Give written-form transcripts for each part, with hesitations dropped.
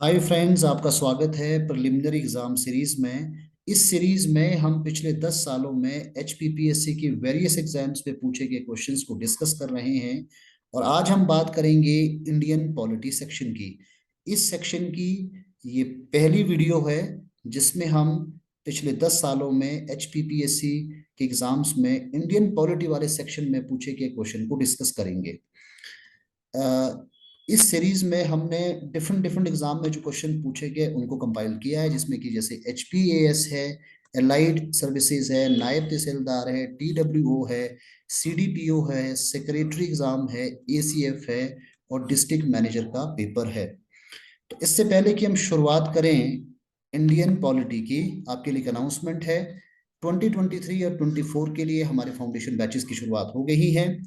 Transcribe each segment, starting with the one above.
Hi friends, आपका स्वागत है प्रिलिमिनरी एग्जाम सीरीज में। इस सीरीज में हम पिछले 10 सालों में एचपीपीएससी की वेरियस एग्जाम्स पे पूछे गए क्वेश्चंस को डिस्कस कर रहे हैं। और आज हम बात करेंगे इंडियन पॉलिटी सेक्शन की। इस सेक्शन की ये पहली वीडियो है जिसमें हम पिछले 10 सालों में एचपीपीएससी के एग्जाम्स में इंडियन पॉलिटी वाले सेक्शन में पूछे गए क्वेश्चन को डिस्कस करेंगे। इस सीरीज में हमने डिफरेंट डिफरेंट एग्जाम में जो क्वेश्चन पूछे गए उनको कंपाइल किया है, जिसमें कि जैसे एचपीएएस है, एलाइड सर्विसेज है, नायब तहसीलदार है, टीडब्ल्यूओ है, सीडीपीओ है, सेक्रेटरी एग्जाम है, एसीएफ है और डिस्ट्रिक्ट मैनेजर का पेपर है। तो इससे पहले कि हम शुरुआत करें इंडियन पॉलिटी की, आपके लिए एक अनाउंसमेंट है। 2023 और 24 के लिए हमारे फाउंडेशन बैचेस की शुरुआत हो गई है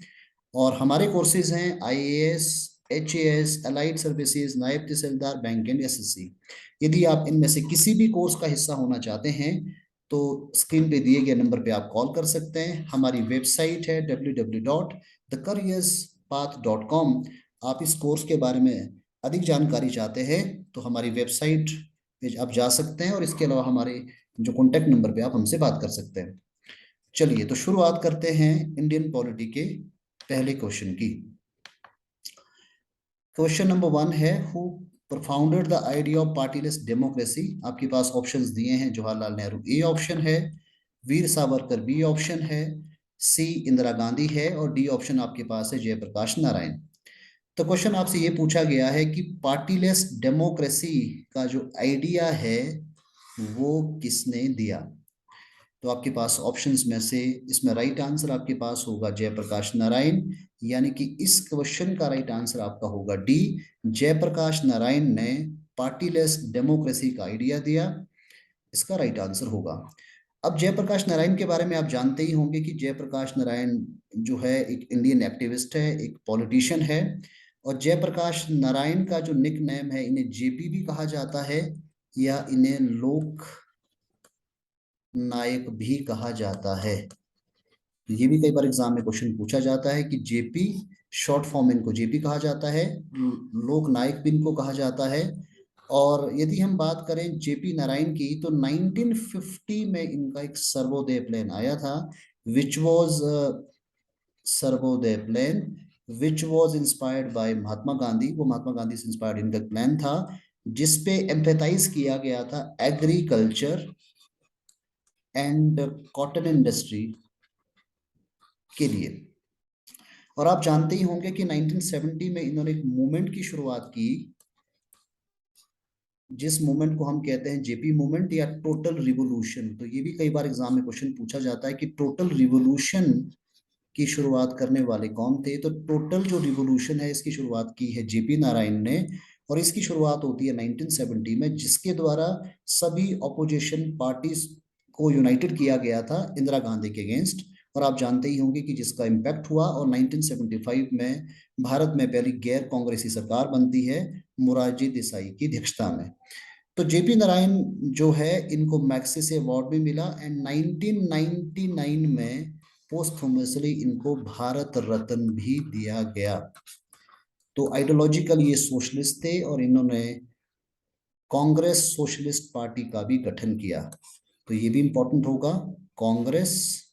और हमारे कोर्सेज हैं आईएएस, एचएएस, अलाइड सर्विसेज, नायब तहसीलदार, बैंक एंड एसएससी। यदि आप इनमें से किसी भी कोर्स का हिस्सा होना चाहते हैं तो स्क्रीन पे दिए गए नंबर पे आप कॉल कर सकते हैं। हमारी वेबसाइट है www.thecareerspath.com। आप इस कोर्स के बारे में अधिक जानकारी चाहते हैं तो हमारी वेबसाइट पे आप जा सकते हैं और इसके अलावा हमारे जो कॉन्टैक्ट नंबर पे आप हमसे बात कर सकते हैं। चलिए तो शुरुआत करते हैं इंडियन पॉलिटी के पहले क्वेश्चन की। क्वेश्चन नंबर 1 है, who propounded the idea of partyless democracy. आपके पास ऑप्शंस दिए हैं, जवाहरलाल नेहरू ए ऑप्शन है, वीर सावरकर बी ऑप्शन है, सी इंदिरा गांधी है और डी ऑप्शन आपके पास है जयप्रकाश नारायण। तो क्वेश्चन आपसे ये पूछा गया है कि पार्टीलेस डेमोक्रेसी का जो आइडिया है वो किसने दिया। तो आपके पास ऑप्शंस में से इसमें राइट आंसर आपके पास होगा जयप्रकाश नारायण, यानी कि इस क्वेश्चन का राइट आंसर आपका होगा डी। जयप्रकाश नारायण ने पार्टीलेस डेमोक्रेसी का आइडिया दिया, इसका राइट आंसर होगा। अब जयप्रकाश नारायण के बारे में आप जानते ही होंगे कि जयप्रकाश नारायण जो है एक इंडियन एक्टिविस्ट है, एक पॉलिटिशियन है। और जयप्रकाश नारायण का जो निक नेम है, इन्हें जेपी भी कहा जाता है या इन्हें लोक नायक भी कहा जाता है। तो ये भी कई बार एग्जाम में क्वेश्चन पूछा जाता है कि जेपी, शॉर्ट फॉर्म इनको जेपी कहा जाता है, लोक नायक भी इनको कहा जाता है। और यदि हम बात करें जेपी नारायण की तो 1950 में इनका एक सर्वोदय प्लान आया था, which was Sarvodaya plan which was inspired by Mahatma Gandhi. वो महात्मा गांधी से इंस्पायर्ड इनका प्लान था जिसपे एम्फेसाइज किया गया था एग्रीकल्चर एंड कॉटन इंडस्ट्री के लिए। और आप जानते ही होंगे कि 1970 में इन्होंने एक मूवमेंट की शुरुआत की, जिस मूवमेंट को हम कहते हैं जेपी मूवमेंट या टोटल रिवोल्यूशन। तो ये भी कई बार एग्जाम में क्वेश्चन पूछा जाता है कि टोटल रिवोल्यूशन की शुरुआत करने वाले कौन थे। तो टोटल जो रिवोल्यूशन है इसकी शुरुआत की है जेपी नारायण ने और इसकी शुरुआत होती है 1970 में, जिसके द्वारा सभी ऑपोजिशन पार्टीज को यूनाइटेड किया गया था इंदिरा गांधी के अगेंस्ट। और आप जानते ही होंगे कि जिसका इम्पैक्ट हुआ और 1975 में भारत में पहली गैर कांग्रेसी सरकार बनती है मोरारजी देसाई की अध्यक्षता में। तो जेपी नारायण जो है इनको मैग्सेसे अवार्ड भी मिला एंड 1999 में पोस्टहुमसली इनको भारत रत्न भी दिया गया। तो आइडियोलॉजिकल ये सोशलिस्ट थे और इन्होंने कांग्रेस सोशलिस्ट पार्टी का भी गठन किया। तो ये भी इंपॉर्टेंट होगा, कांग्रेस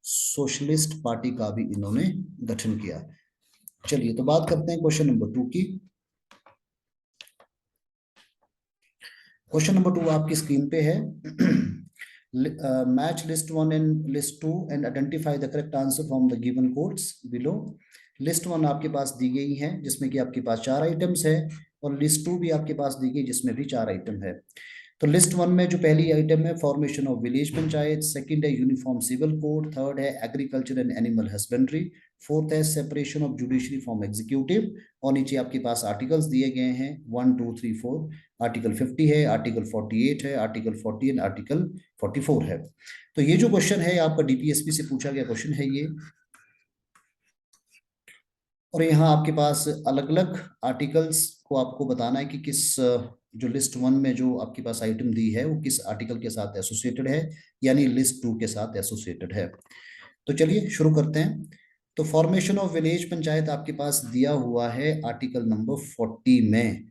सोशलिस्ट पार्टी का भी इन्होंने गठन किया। चलिए तो बात करते हैं क्वेश्चन नंबर 2 की। क्वेश्चन नंबर 2 आपकी स्क्रीन पे है। Match list 1 and list 2 and identify the correct answer from the given codes below. List 1 आपके पास दी गई है जिसमें कि आपके पास 4 आइटम्स है और लिस्ट 2 भी आपके पास दी गई जिसमें भी 4 आइटम है। तो लिस्ट 1 में जो पहली आइटम है formation of village panchayat, second है यूनिफॉर्म सिविल कोड, थर्ड है agriculture and animal husbandry, fourth है separation of judiciary from executive. और नीचे आपके पास आर्टिकल्स दिए गए हैं 1 2 3 4। आर्टिकल 50 है, आर्टिकल 48 है, आर्टिकल 40 एंड आर्टिकल 44 है। तो ये जो क्वेश्चन है आपका डीपीएसपी से पूछा गया क्वेश्चन है ये। और यहाँ आपके पास अलग अलग आर्टिकल्स को आपको बताना है कि किस जो लिस्ट 1 में जो आपके पास आइटम दी है वो किस आर्टिकल के साथ एसोसिएटेड है, यानी लिस्ट 2 के साथ एसोसिएटेड है। तो चलिए शुरू करते हैं। तो फॉर्मेशन ऑफ विलेज पंचायत आपके पास दिया हुआ है आर्टिकल नंबर 40 में।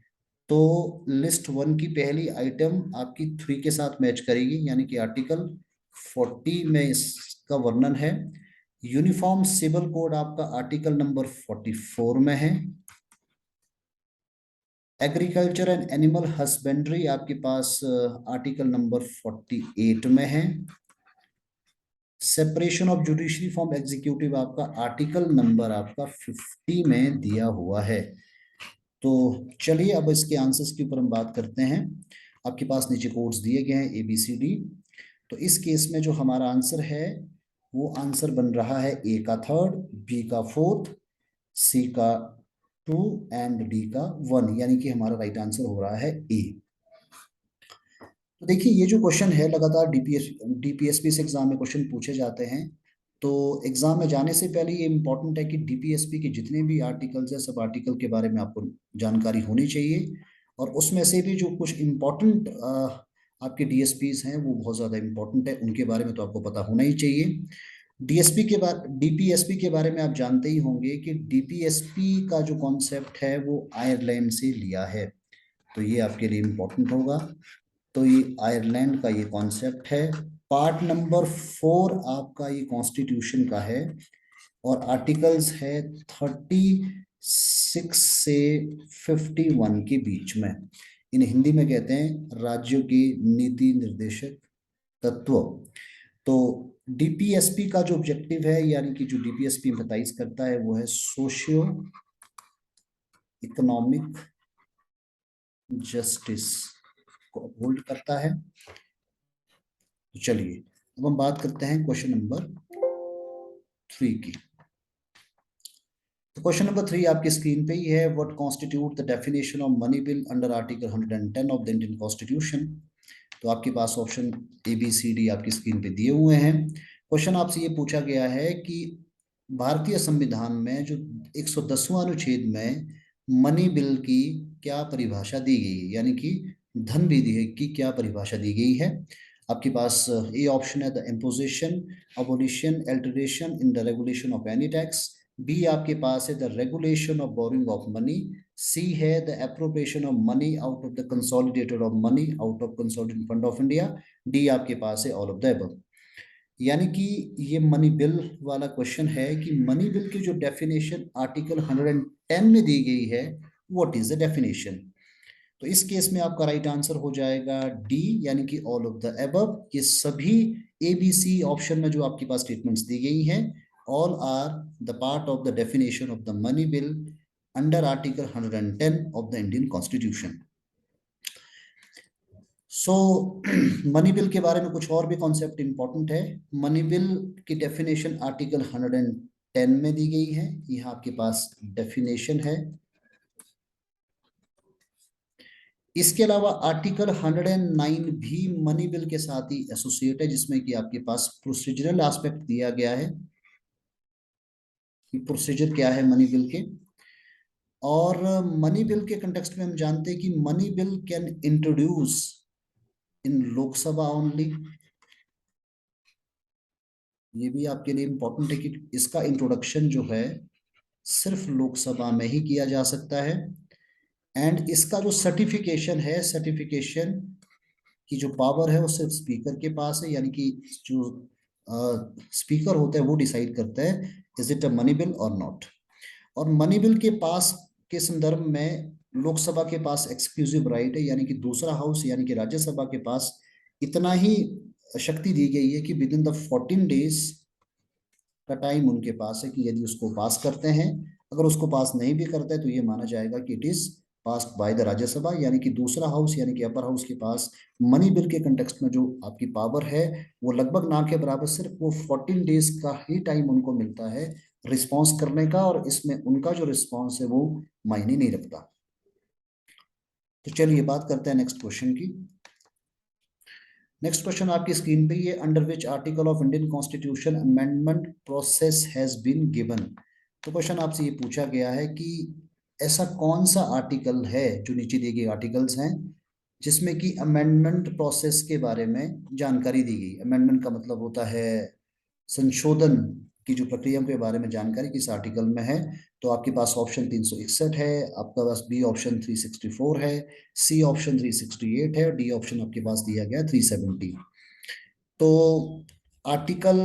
तो लिस्ट 1 की पहली आइटम आपकी 3 के साथ मैच करेगी, यानी कि आर्टिकल 40 में इसका वर्णन है। यूनिफॉर्म सिविल कोड आपका आर्टिकल नंबर 44 में है। एग्रीकल्चर एंड एनिमल हस्बेंड्री आपके पास आर्टिकल नंबर 48 में है। Separation of judiciary from executive आपका आर्टिकल नंबर आपका 50 में दिया हुआ है। तो चलिए अब इसके आंसर्स के ऊपर हम बात करते हैं। आपके पास नीचे कोड्स दिए गए हैं ABCD। तो इस केस में जो हमारा आंसर है वो आंसर बन रहा है A का 3rd, B का 4th, C का 2 एंड D का 1, यानी कि हमारा राइट आंसर हो रहा है A। तो देखिए ये जो क्वेश्चन है लगातार डीपीएसपी से एग्जाम में क्वेश्चन पूछे जाते हैं। तो एग्जाम में जाने से पहले ये इंपॉर्टेंट है कि डीपीएसपी के जितने भी आर्टिकल्स हैं सब आर्टिकल के बारे में आपको जानकारी होनी चाहिए, और उसमें से भी जो कुछ इम्पोर्टेंट आपके डीएसपीज हैं वो बहुत ज़्यादा इम्पोर्टेंट है, उनके बारे में तो आपको पता होना ही चाहिए। डीपीएसपी के बारे में आप जानते ही होंगे कि डीपीएसपी का जो कॉन्सेप्ट है वो आयरलैंड से लिया है, तो ये आपके लिए इम्पोर्टेंट होगा। तो ये आयरलैंड का ये कॉन्सेप्ट है। पार्ट नंबर 4 आपका ये कॉन्स्टिट्यूशन का है, और आर्टिकल्स है 36 से 51 के बीच में। इन हिंदी में कहते हैं राज्यों की नीति निर्देशक तत्व। तो डीपीएसपी का जो ऑब्जेक्टिव है, यानी कि जो डीपीएसपी एम्फसाइज करता है वो है सोशियो इकोनॉमिक जस्टिस को अपहोल्ड करता है। तो चलिए अब हम बात करते हैं क्वेश्चन नंबर 3 की। तो क्वेश्चन नंबर 3 आपकी स्क्रीन पे ही है। What constitute the definition of money bill under article 110 of the Indian constitution. तो आपके पास ऑप्शन ABCD आपकी स्क्रीन पे दिए हुए हैं। क्वेश्चन आपसे ये पूछा गया है कि भारतीय संविधान में जो 110वां अनुच्छेद में मनी बिल की क्या परिभाषा दी गई है, यानी कि धन विधि की क्या परिभाषा दी गई है। आपके पास ए ऑप्शन है the imposition, abolition, alteration in the regulation of any tax. B आपके पास है the regulation of borrowing of money. C है the appropriation of money out of the consolidated of money out of consolidated fund of India. D आपके पास है all of the above. यानी कि ये मनी बिल वाला क्वेश्चन है कि मनी बिल की जो डेफिनेशन आर्टिकल 110 में दी गई है, व्हाट इज द डेफिनेशन। तो इस केस में आपका राइट आंसर हो जाएगा डी, यानी कि ऑल ऑफ द अबव। ये सभी ABC ऑप्शन में जो आपके पास स्टेटमेंट्स दी गई हैं, all are the part of the definition of the money bill under article 110 of the Indian constitution. So money bill के बारे में कुछ और भी कॉन्सेप्ट इंपॉर्टेंट है। मनी बिल की डेफिनेशन आर्टिकल 110 में दी गई है, यहाँ आपके पास डेफिनेशन है। इसके अलावा आर्टिकल 109 भी मनी बिल के साथ ही एसोसिएट है, जिसमें कि आपके पास प्रोसीजरल एस्पेक्ट दिया गया है कि प्रोसीजर क्या है मनी बिल के। और मनी बिल के कंटेक्स्ट में हम जानते हैं कि money bill can introduce in Lok Sabha only. ये भी आपके लिए इंपॉर्टेंट है कि इसका इंट्रोडक्शन जो है सिर्फ लोकसभा में ही किया जा सकता है। एंड इसका जो सर्टिफिकेशन है, सर्टिफिकेशन की जो पावर है वो सिर्फ स्पीकर के पास है, यानी कि जो स्पीकर होता है वो डिसाइड करता है is it a money bill और नॉट। और मनी बिल के पास के संदर्भ में लोकसभा के पास एक्सक्लूसिव राइट है, यानी कि दूसरा हाउस यानी कि राज्यसभा के पास इतना ही शक्ति दी गई है कि विद इन द 14 डेज का टाइम उनके पास है कि यदि उसको पास करते हैं, अगर उसको पास नहीं भी करते हैं तो ये माना जाएगा कि it is passed by the Rajya Sabha, यानी कि दूसरा हाउस यानी कि अपर हाउस के पास मनी बिल के कंटेक्स्ट में जो आपकी पावर है वो लगभग ना के बराबर, सिर्फ वो 14 डेज का ही टाइम उनको मिलता है रिस्पॉन्स करने का, और इसमें उनका जो रिस्पॉन्स है वो मायने नहीं रखता। तो चलिए बात करते हैं नेक्स्ट क्वेश्चन की। नेक्स्ट क्वेश्चन आपकी स्क्रीन पे ये, under which article of Indian constitution amendment process has been given. तो क्वेश्चन आपसे ये पूछा गया है कि ऐसा कौन सा आर्टिकल है, जो नीचे दिए गए आर्टिकल्स हैं, जिसमें कि अमेंडमेंट प्रोसेस के बारे में जानकारी दी गई। अमेंडमेंट का मतलब होता है संशोधन की जो प्रक्रिया के बारे में जानकारी किस आर्टिकल में है, तो आपके पास ऑप्शन 361 है, आपका पास बी ऑप्शन 364 है, सी ऑप्शन 368 है, डी ऑप्शन आपके पास दिया गया 370। तो आर्टिकल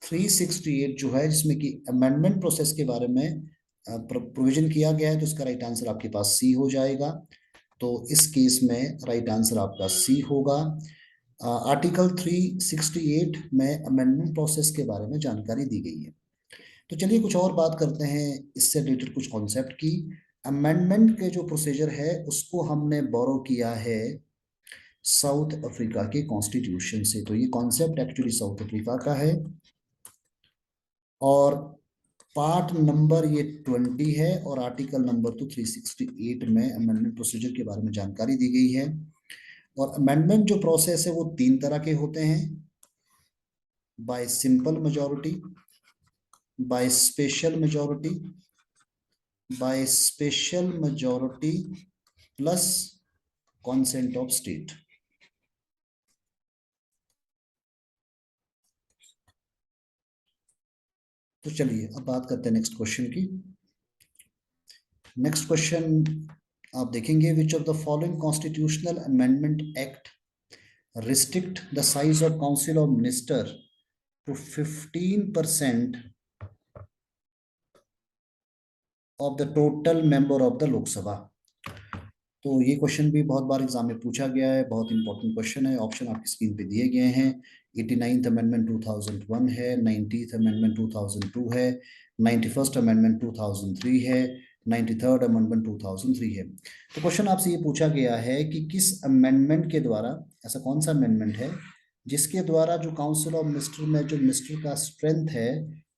368 जो है, जिसमें कि अमेंडमेंट प्रोसेस के बारे में प्रोविजन किया गया है, तो इसका राइट आंसर आपके पास सी हो जाएगा। तो इस केस में राइट आंसर आपका सी होगा। आर्टिकल 368 में अमेंडमेंट प्रोसेस के बारे में जानकारी दी गई है। तो चलिए कुछ और बात करते हैं इससे रिलेटेड कुछ कॉन्सेप्ट की। अमेंडमेंट के जो प्रोसीजर है उसको हमने बोरो किया है साउथ अफ्रीका के कॉन्स्टिट्यूशन से। तो ये कॉन्सेप्ट एक्चुअली साउथ अफ्रीका का है, और पार्ट नंबर ये 20 है, और आर्टिकल नंबर तो 368 में अमेंडमेंट प्रोसीजर के बारे में जानकारी दी गई है। और अमेंडमेंट जो प्रोसेस है वो 3 तरह के होते हैं: by simple majority, by special majority, by special majority plus consent of state. तो चलिए अब बात करते हैं नेक्स्ट क्वेश्चन की। नेक्स्ट क्वेश्चन आप देखेंगे, which of the following constitutional amendment act restrict the size of council of minister to 15% of the total member of the Lok Sabha। तो ये क्वेश्चन भी बहुत बार एग्जाम में पूछा गया है, बहुत इंपॉर्टेंट क्वेश्चन है। ऑप्शन आपकी स्क्रीन पे दिए गए हैं। 89th अमेंडमेंट 2001 है, 90th अमेंडमेंट 2002 है, 91st अमेंडमेंट 2003 है, 93rd अमेंडमेंट 2003 है। तो क्वेश्चन आपसे ये पूछा गया है कि किस अमेंडमेंट के द्वारा, ऐसा कौन सा अमेंडमेंट है जिसके द्वारा जो काउंसिल ऑफ मिनिस्टर में जो मिनिस्टर का स्ट्रेंथ है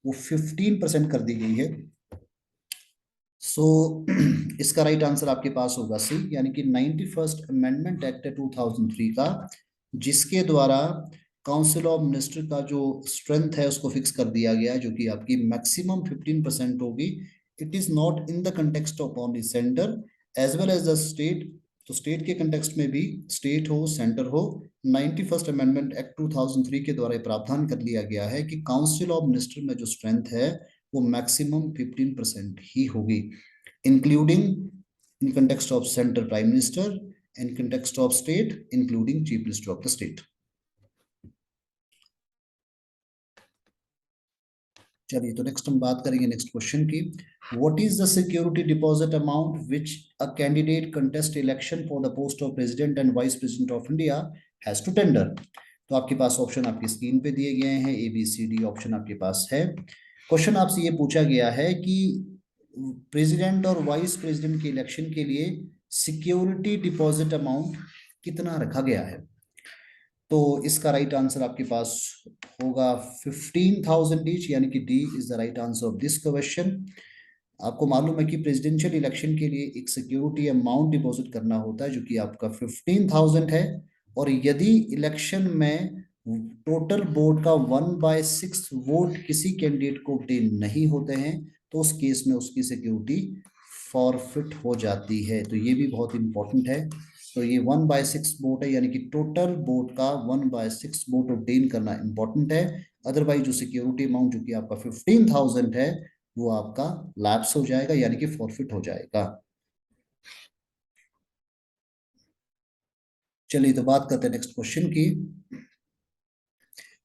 वो 15% कर दी गई है। सो इसका राइट आंसर आपके पास होगा सी, यानी कि 91st अमेंडमेंट एक्ट 2003 का, जिसके द्वारा काउंसिल ऑफ मिनिस्टर का जो स्ट्रेंथ है उसको फिक्स कर दिया गया है, जो कि आपकी मैक्सिमम 15% होगी। It is not in the context of only centre as well as the state. तो स्टेट के कंटेक्स्ट में भी, स्टेट हो सेंटर हो, 91st अमेंडमेंट एक्ट 2003 के द्वारा प्रावधान कर लिया गया है कि काउंसिल ऑफ मिनिस्टर में जो स्ट्रेंथ है वो मैक्सिमम 15% ही होगी, including in context of centre prime minister, in context of state including chief minister of the state. चलिए तो नेक्स्ट हम बात करेंगे नेक्स्ट क्वेश्चन की। What is the security deposit amount which a candidate contest election for the post of president and vice president of India has to tender. तो आपके पास option आपकी स्क्रीन पे दिए गए हैं, A B C D option आपके पास है। क्वेश्चन आपसे ये पूछा गया है कि प्रेसिडेंट और वाइस प्रेसिडेंट के इलेक्शन के लिए सिक्योरिटी डिपॉजिट अमाउंट कितना रखा गया है। तो इसका राइट आंसर आपके पास होगा 15,000 ईच, यानी कि D is the right answer of this question. आपको मालूम है कि प्रेसिडेंशियल इलेक्शन के लिए एक सिक्योरिटी अमाउंट डिपॉजिट करना होता है जो कि आपका 15,000 है, और यदि इलेक्शन में टोटल वोट का 1/6 वोट किसी कैंडिडेट को obtain नहीं होते हैं तो उस केस में उसकी सिक्योरिटी फॉरफिट हो जाती है। तो ये भी बहुत इंपॉर्टेंट है। तो ये 1/6 वोट है, यानी कि टोटल वोट का 1/6 वोट obtain करना इंपॉर्टेंट है। अदरवाइज जो सिक्योरिटी अमाउंट जो कि आपका 15,000 है वो आपका लैप्स हो जाएगा, यानी कि फॉरफिट हो जाएगा। चलिए तो बात करते हैं नेक्स्ट क्वेश्चन की।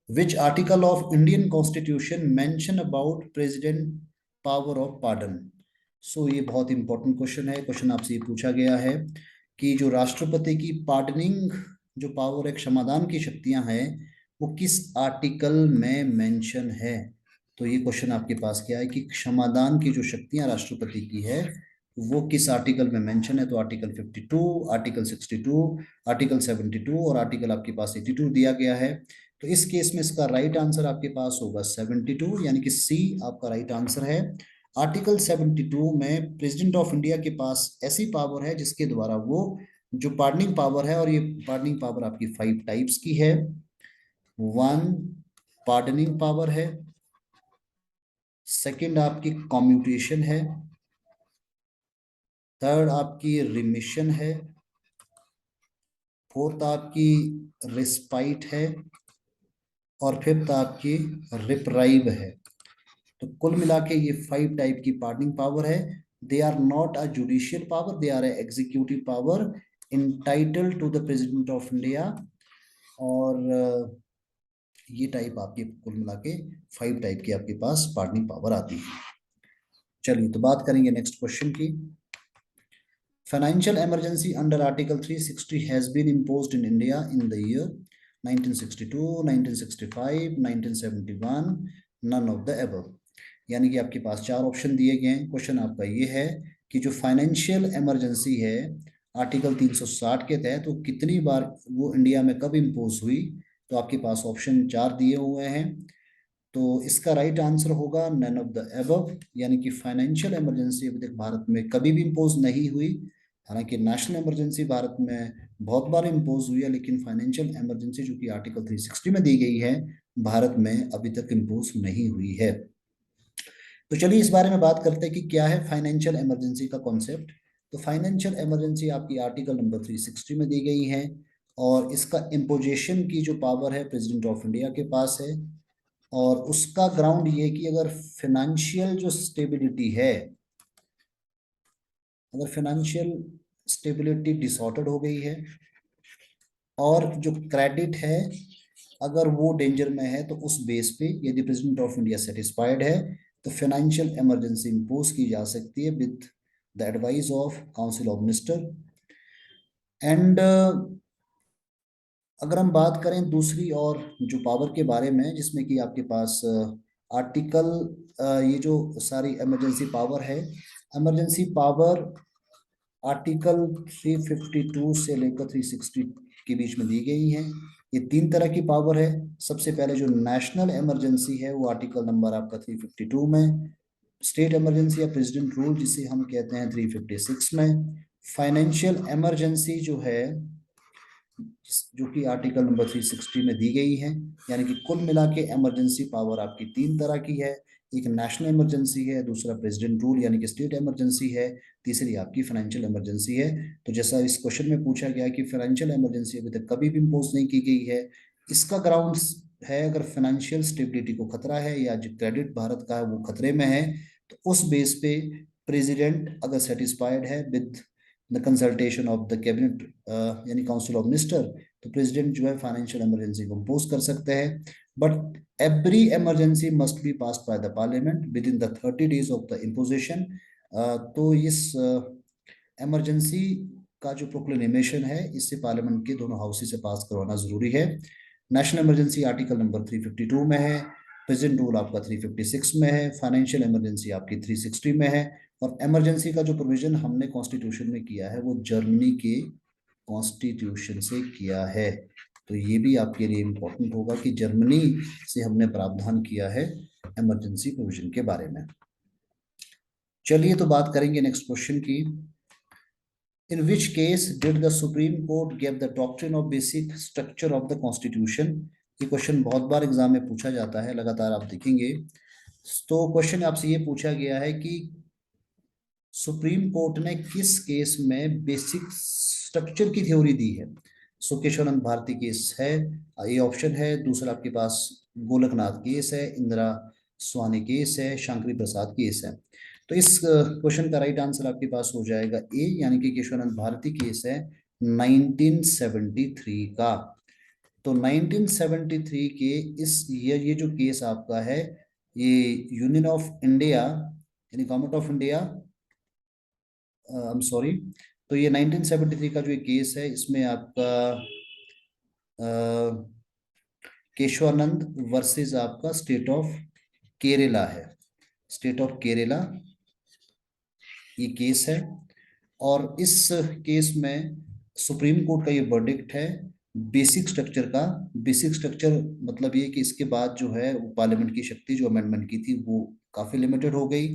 Which article of Indian constitution mention about president power of pardon. So ये बहुत इंपॉर्टेंट क्वेश्चन है। क्वेश्चन आपसे ये पूछा गया है कि जो राष्ट्रपति की पार्डनिंग जो पावर है, क्षमादान की शक्तियां हैं, वो किस आर्टिकल में मेंशन है। तो ये क्वेश्चन आपके पास क्या है कि क्षमादान की जो शक्तियां राष्ट्रपति की है वो किस आर्टिकल में मेंशन है। तो आर्टिकल 52, आर्टिकल 62, आर्टिकल 72 और आर्टिकल आपके पास 82 दिया गया है। तो इस केस में इसका राइट आंसर आपके पास होगा 72, यानी कि सी आपका राइट आंसर है। आर्टिकल 72 में प्रेसिडेंट ऑफ इंडिया के पास ऐसी पावर है जिसके द्वारा वो जो पार्डनिंग पावर है, और ये पार्डनिंग पावर आपकी 5 टाइप्स की है। 1 पार्डनिंग पावर है, सेकंड आपकी कॉम्यूटेशन है, थर्ड आपकी रिमिशन है, फोर्थ आपकी रिस्पाइट है, और फिफ्थ आपकी रिप्राइव है। तो कुल मिला के ये 5 टाइप की पार्डनिंग पावर है। They are not a judicial power, they are a executive power entitle to the president of India. और ये टाइप आपके कुल मिला के 5 टाइप की आपके पास पार्डनिंग पावर आती है। चलिए तो बात करेंगे नेक्स्ट क्वेश्चन की। Financial emergency under Article 360 has been imposed in India in the year 1962, 1965, 1971, none of the above। यानी कि आपके पास 4 ऑप्शन दिए गए हैं। क्वेश्चन आपका ये है कि जो फाइनेंशियल इमरजेंसी है आर्टिकल 360 के तहत वो कितनी बार वो इंडिया में कब इम्पोज हुई। तो आपके पास ऑप्शन 4 दिए हुए हैं। तो इसका राइट आंसर होगा नन ऑफ द एबव, यानी कि फाइनेंशियल इमरजेंसी अभी तक भारत में कभी भी इम्पोज नहीं हुई। हालांकि नेशनल इमरजेंसी भारत में बहुत बार इम्पोज हुई है, लेकिन फाइनेंशियल इमरजेंसी जो कि आर्टिकल 360 में दी गई है भारत में अभी तक इम्पोज नहीं हुई है। तो चलिए इस बारे में बात करते हैं कि क्या है फाइनेंशियल इमरजेंसी का कॉन्सेप्ट। तो फाइनेंशियल इमरजेंसी आपकी आर्टिकल नंबर 360 में दी गई है और इसका इम्पोजिशन की जो पावर है प्रेसिडेंट ऑफ इंडिया के पास है। और उसका ग्राउंड ये कि अगर फिनेंशियल जो स्टेबिलिटी है, अगर फिनेंशियल स्टेबिलिटी डिसऑर्डर्ड हो गई है और जो क्रेडिट है अगर वो डेंजर में है, तो उस बेस पे यदि प्रेसिडेंट ऑफ इंडिया सेटिस्फाइड है तो फाइनेंशियल इमरजेंसी इंपोज की जा सकती है with the advice of council of minister. And अगर हम बात करें दूसरी और जो पावर के बारे में जिसमें कि आपके पास आर्टिकल ये जो सारी इमरजेंसी पावर है, इमरजेंसी पावर आर्टिकल 352 से लेकर 360 के बीच में दी गई है। ये 3 तरह की पावर है। सबसे पहले जो नेशनल इमरजेंसी है वो आर्टिकल नंबर आपका 352 में, स्टेट इमरजेंसी या प्रेसिडेंट रूल जिसे हम कहते हैं 356 में, फाइनेंशियल इमरजेंसी जो है जो कि आर्टिकल नंबर 360 में दी गई है। यानी कि कुल मिला के इमरजेंसी पावर आपकी 3 तरह की है। एक नेशनल इमरजेंसी है, दूसरा प्रेसिडेंट रूल यानी कि स्टेट इमरजेंसी है, तीसरी आपकी फाइनेंशियल इमरजेंसी है। तो जैसा इस क्वेश्चन में पूछा गया कि फाइनेंशियल इमरजेंसी अभी तक कभी भी इम्पोज नहीं की गई है, इसका ग्राउंड है अगर फाइनेंशियल स्टेबिलिटी को खतरा है या जो क्रेडिट भारत का है वो खतरे में है, तो उस बेस पे प्रेसिडेंट अगर सेटिस्फाइड है with the consultation of the cabinet यानी काउंसिल ऑफ मिनिस्टर, तो प्रेसिडेंट जो है फाइनेंशियल इमरजेंसी को इम्पोज कर सकते हैं। But every emergency must be passed by the parliament with in the 30 days of the imposition. तो इस इमरजेंसी का जो प्रोक्लेमेशन है इससे पार्लियामेंट के दोनों हाउसेस से पास करवाना जरूरी है। नेशनल इमरजेंसी आर्टिकल नंबर 352 में है, प्रेसिडेंट रूल आपका 356 में है, फाइनेंशियल इमरजेंसी आपकी 360 में है। और इमरजेंसी का जो प्रोविजन हमने कॉन्स्टिट्यूशन में किया है वो जर्मनी के कॉन्स्टिट्यूशन से किया है। तो ये भी आपके लिए इम्पोर्टेंट होगा कि जर्मनी से हमने प्रावधान किया है इमरजेंसी प्रोविजन के बारे में। चलिए तो बात करेंगे नेक्स्ट क्वेश्चन की। In which case did the Supreme Court give the doctrine of basic structure of the Constitution? ये क्वेश्चन बहुत बार एग्जाम में पूछा जाता है, लगातार आप देखेंगे। तो क्वेश्चन आपसे ये पूछा गया है कि सुप्रीम कोर्ट ने किस केस में बेसिक स्ट्रक्चर की थ्योरी दी है। सो केशवानंद भारती केस है, ये ऑप्शन है। दूसरा आपके पास गोलकनाथ केस है, इंदिरा स्वामी केस है, शंकरी प्रसाद केस है। तो इस क्वेश्चन का राइट आंसर आपके पास हो जाएगा ए, यानी कि केशवानंद भारती केस है 1973 का। तो 1973 के इस ये जो केस आपका है ये यूनियन ऑफ इंडिया यानी government of India, I am sorry, तो ये 1973 का जो ये केस है इसमें आपका केशवानंद वर्सेस आपका स्टेट ऑफ केरला है। स्टेट ऑफ केरला ये केस है और इस केस में सुप्रीम कोर्ट का ये वर्डिक्ट है बेसिक स्ट्रक्चर का। बेसिक स्ट्रक्चर मतलब ये कि इसके बाद जो है वो पार्लियामेंट की शक्ति जो अमेंडमेंट की थी वो काफी लिमिटेड हो गई।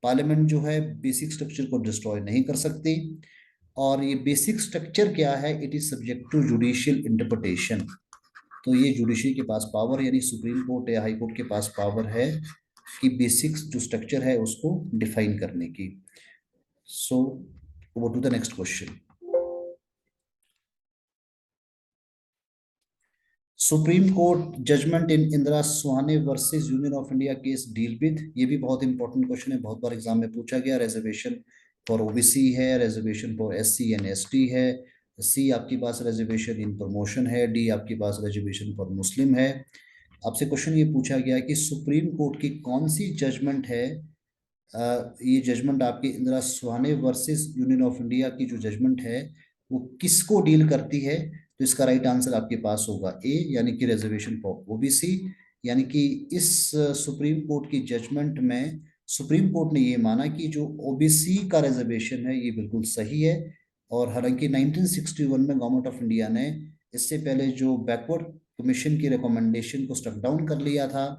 पार्लियामेंट जो है बेसिक स्ट्रक्चर को डिस्ट्रॉय नहीं कर सकती। और ये बेसिक स्ट्रक्चर क्या है, it is subject to judicial interpretation. तो ये जुडिशरी के पास पावर यानी सुप्रीम कोर्ट या हाई कोर्ट के पास पावर है कि बेसिक जो स्ट्रक्चर है उसको डिफाइन करने की। So go to the next question. Supreme Court judgment in Indira Sawhney versus Union of India case deal with, ये भी बहुत इंपॉर्टेंट क्वेश्चन है, बहुत बार एग्जाम में पूछा गया। रिजर्वेशन फॉर ओबीसी है, reservation for SC and ST है, सी आपके पास रिजर्वेशन इन प्रमोशन है, डी आपके पास रिजर्वेशन फॉर मुस्लिम है। आपसे क्वेश्चन ये पूछा गया कि सुप्रीम कोर्ट की कौन सी जजमेंट है, ये जजमेंट आपकी Indira Sawhney versus Union of India की जो जजमेंट है वो किसको डील करती है। तो इसका राइट आंसर आपके पास होगा ए, यानी कि रिजर्वेशन फॉर ओबीसी। यानी कि इस सुप्रीम कोर्ट की जजमेंट में सुप्रीम कोर्ट ने ये माना कि जो ओबीसी का रिजर्वेशन है ये बिल्कुल सही है। और हालांकि 1961 में गवर्नमेंट ऑफ इंडिया ने इससे पहले जो बैकवर्ड कमीशन की रिकमेंडेशन को स्टक डाउन कर लिया था,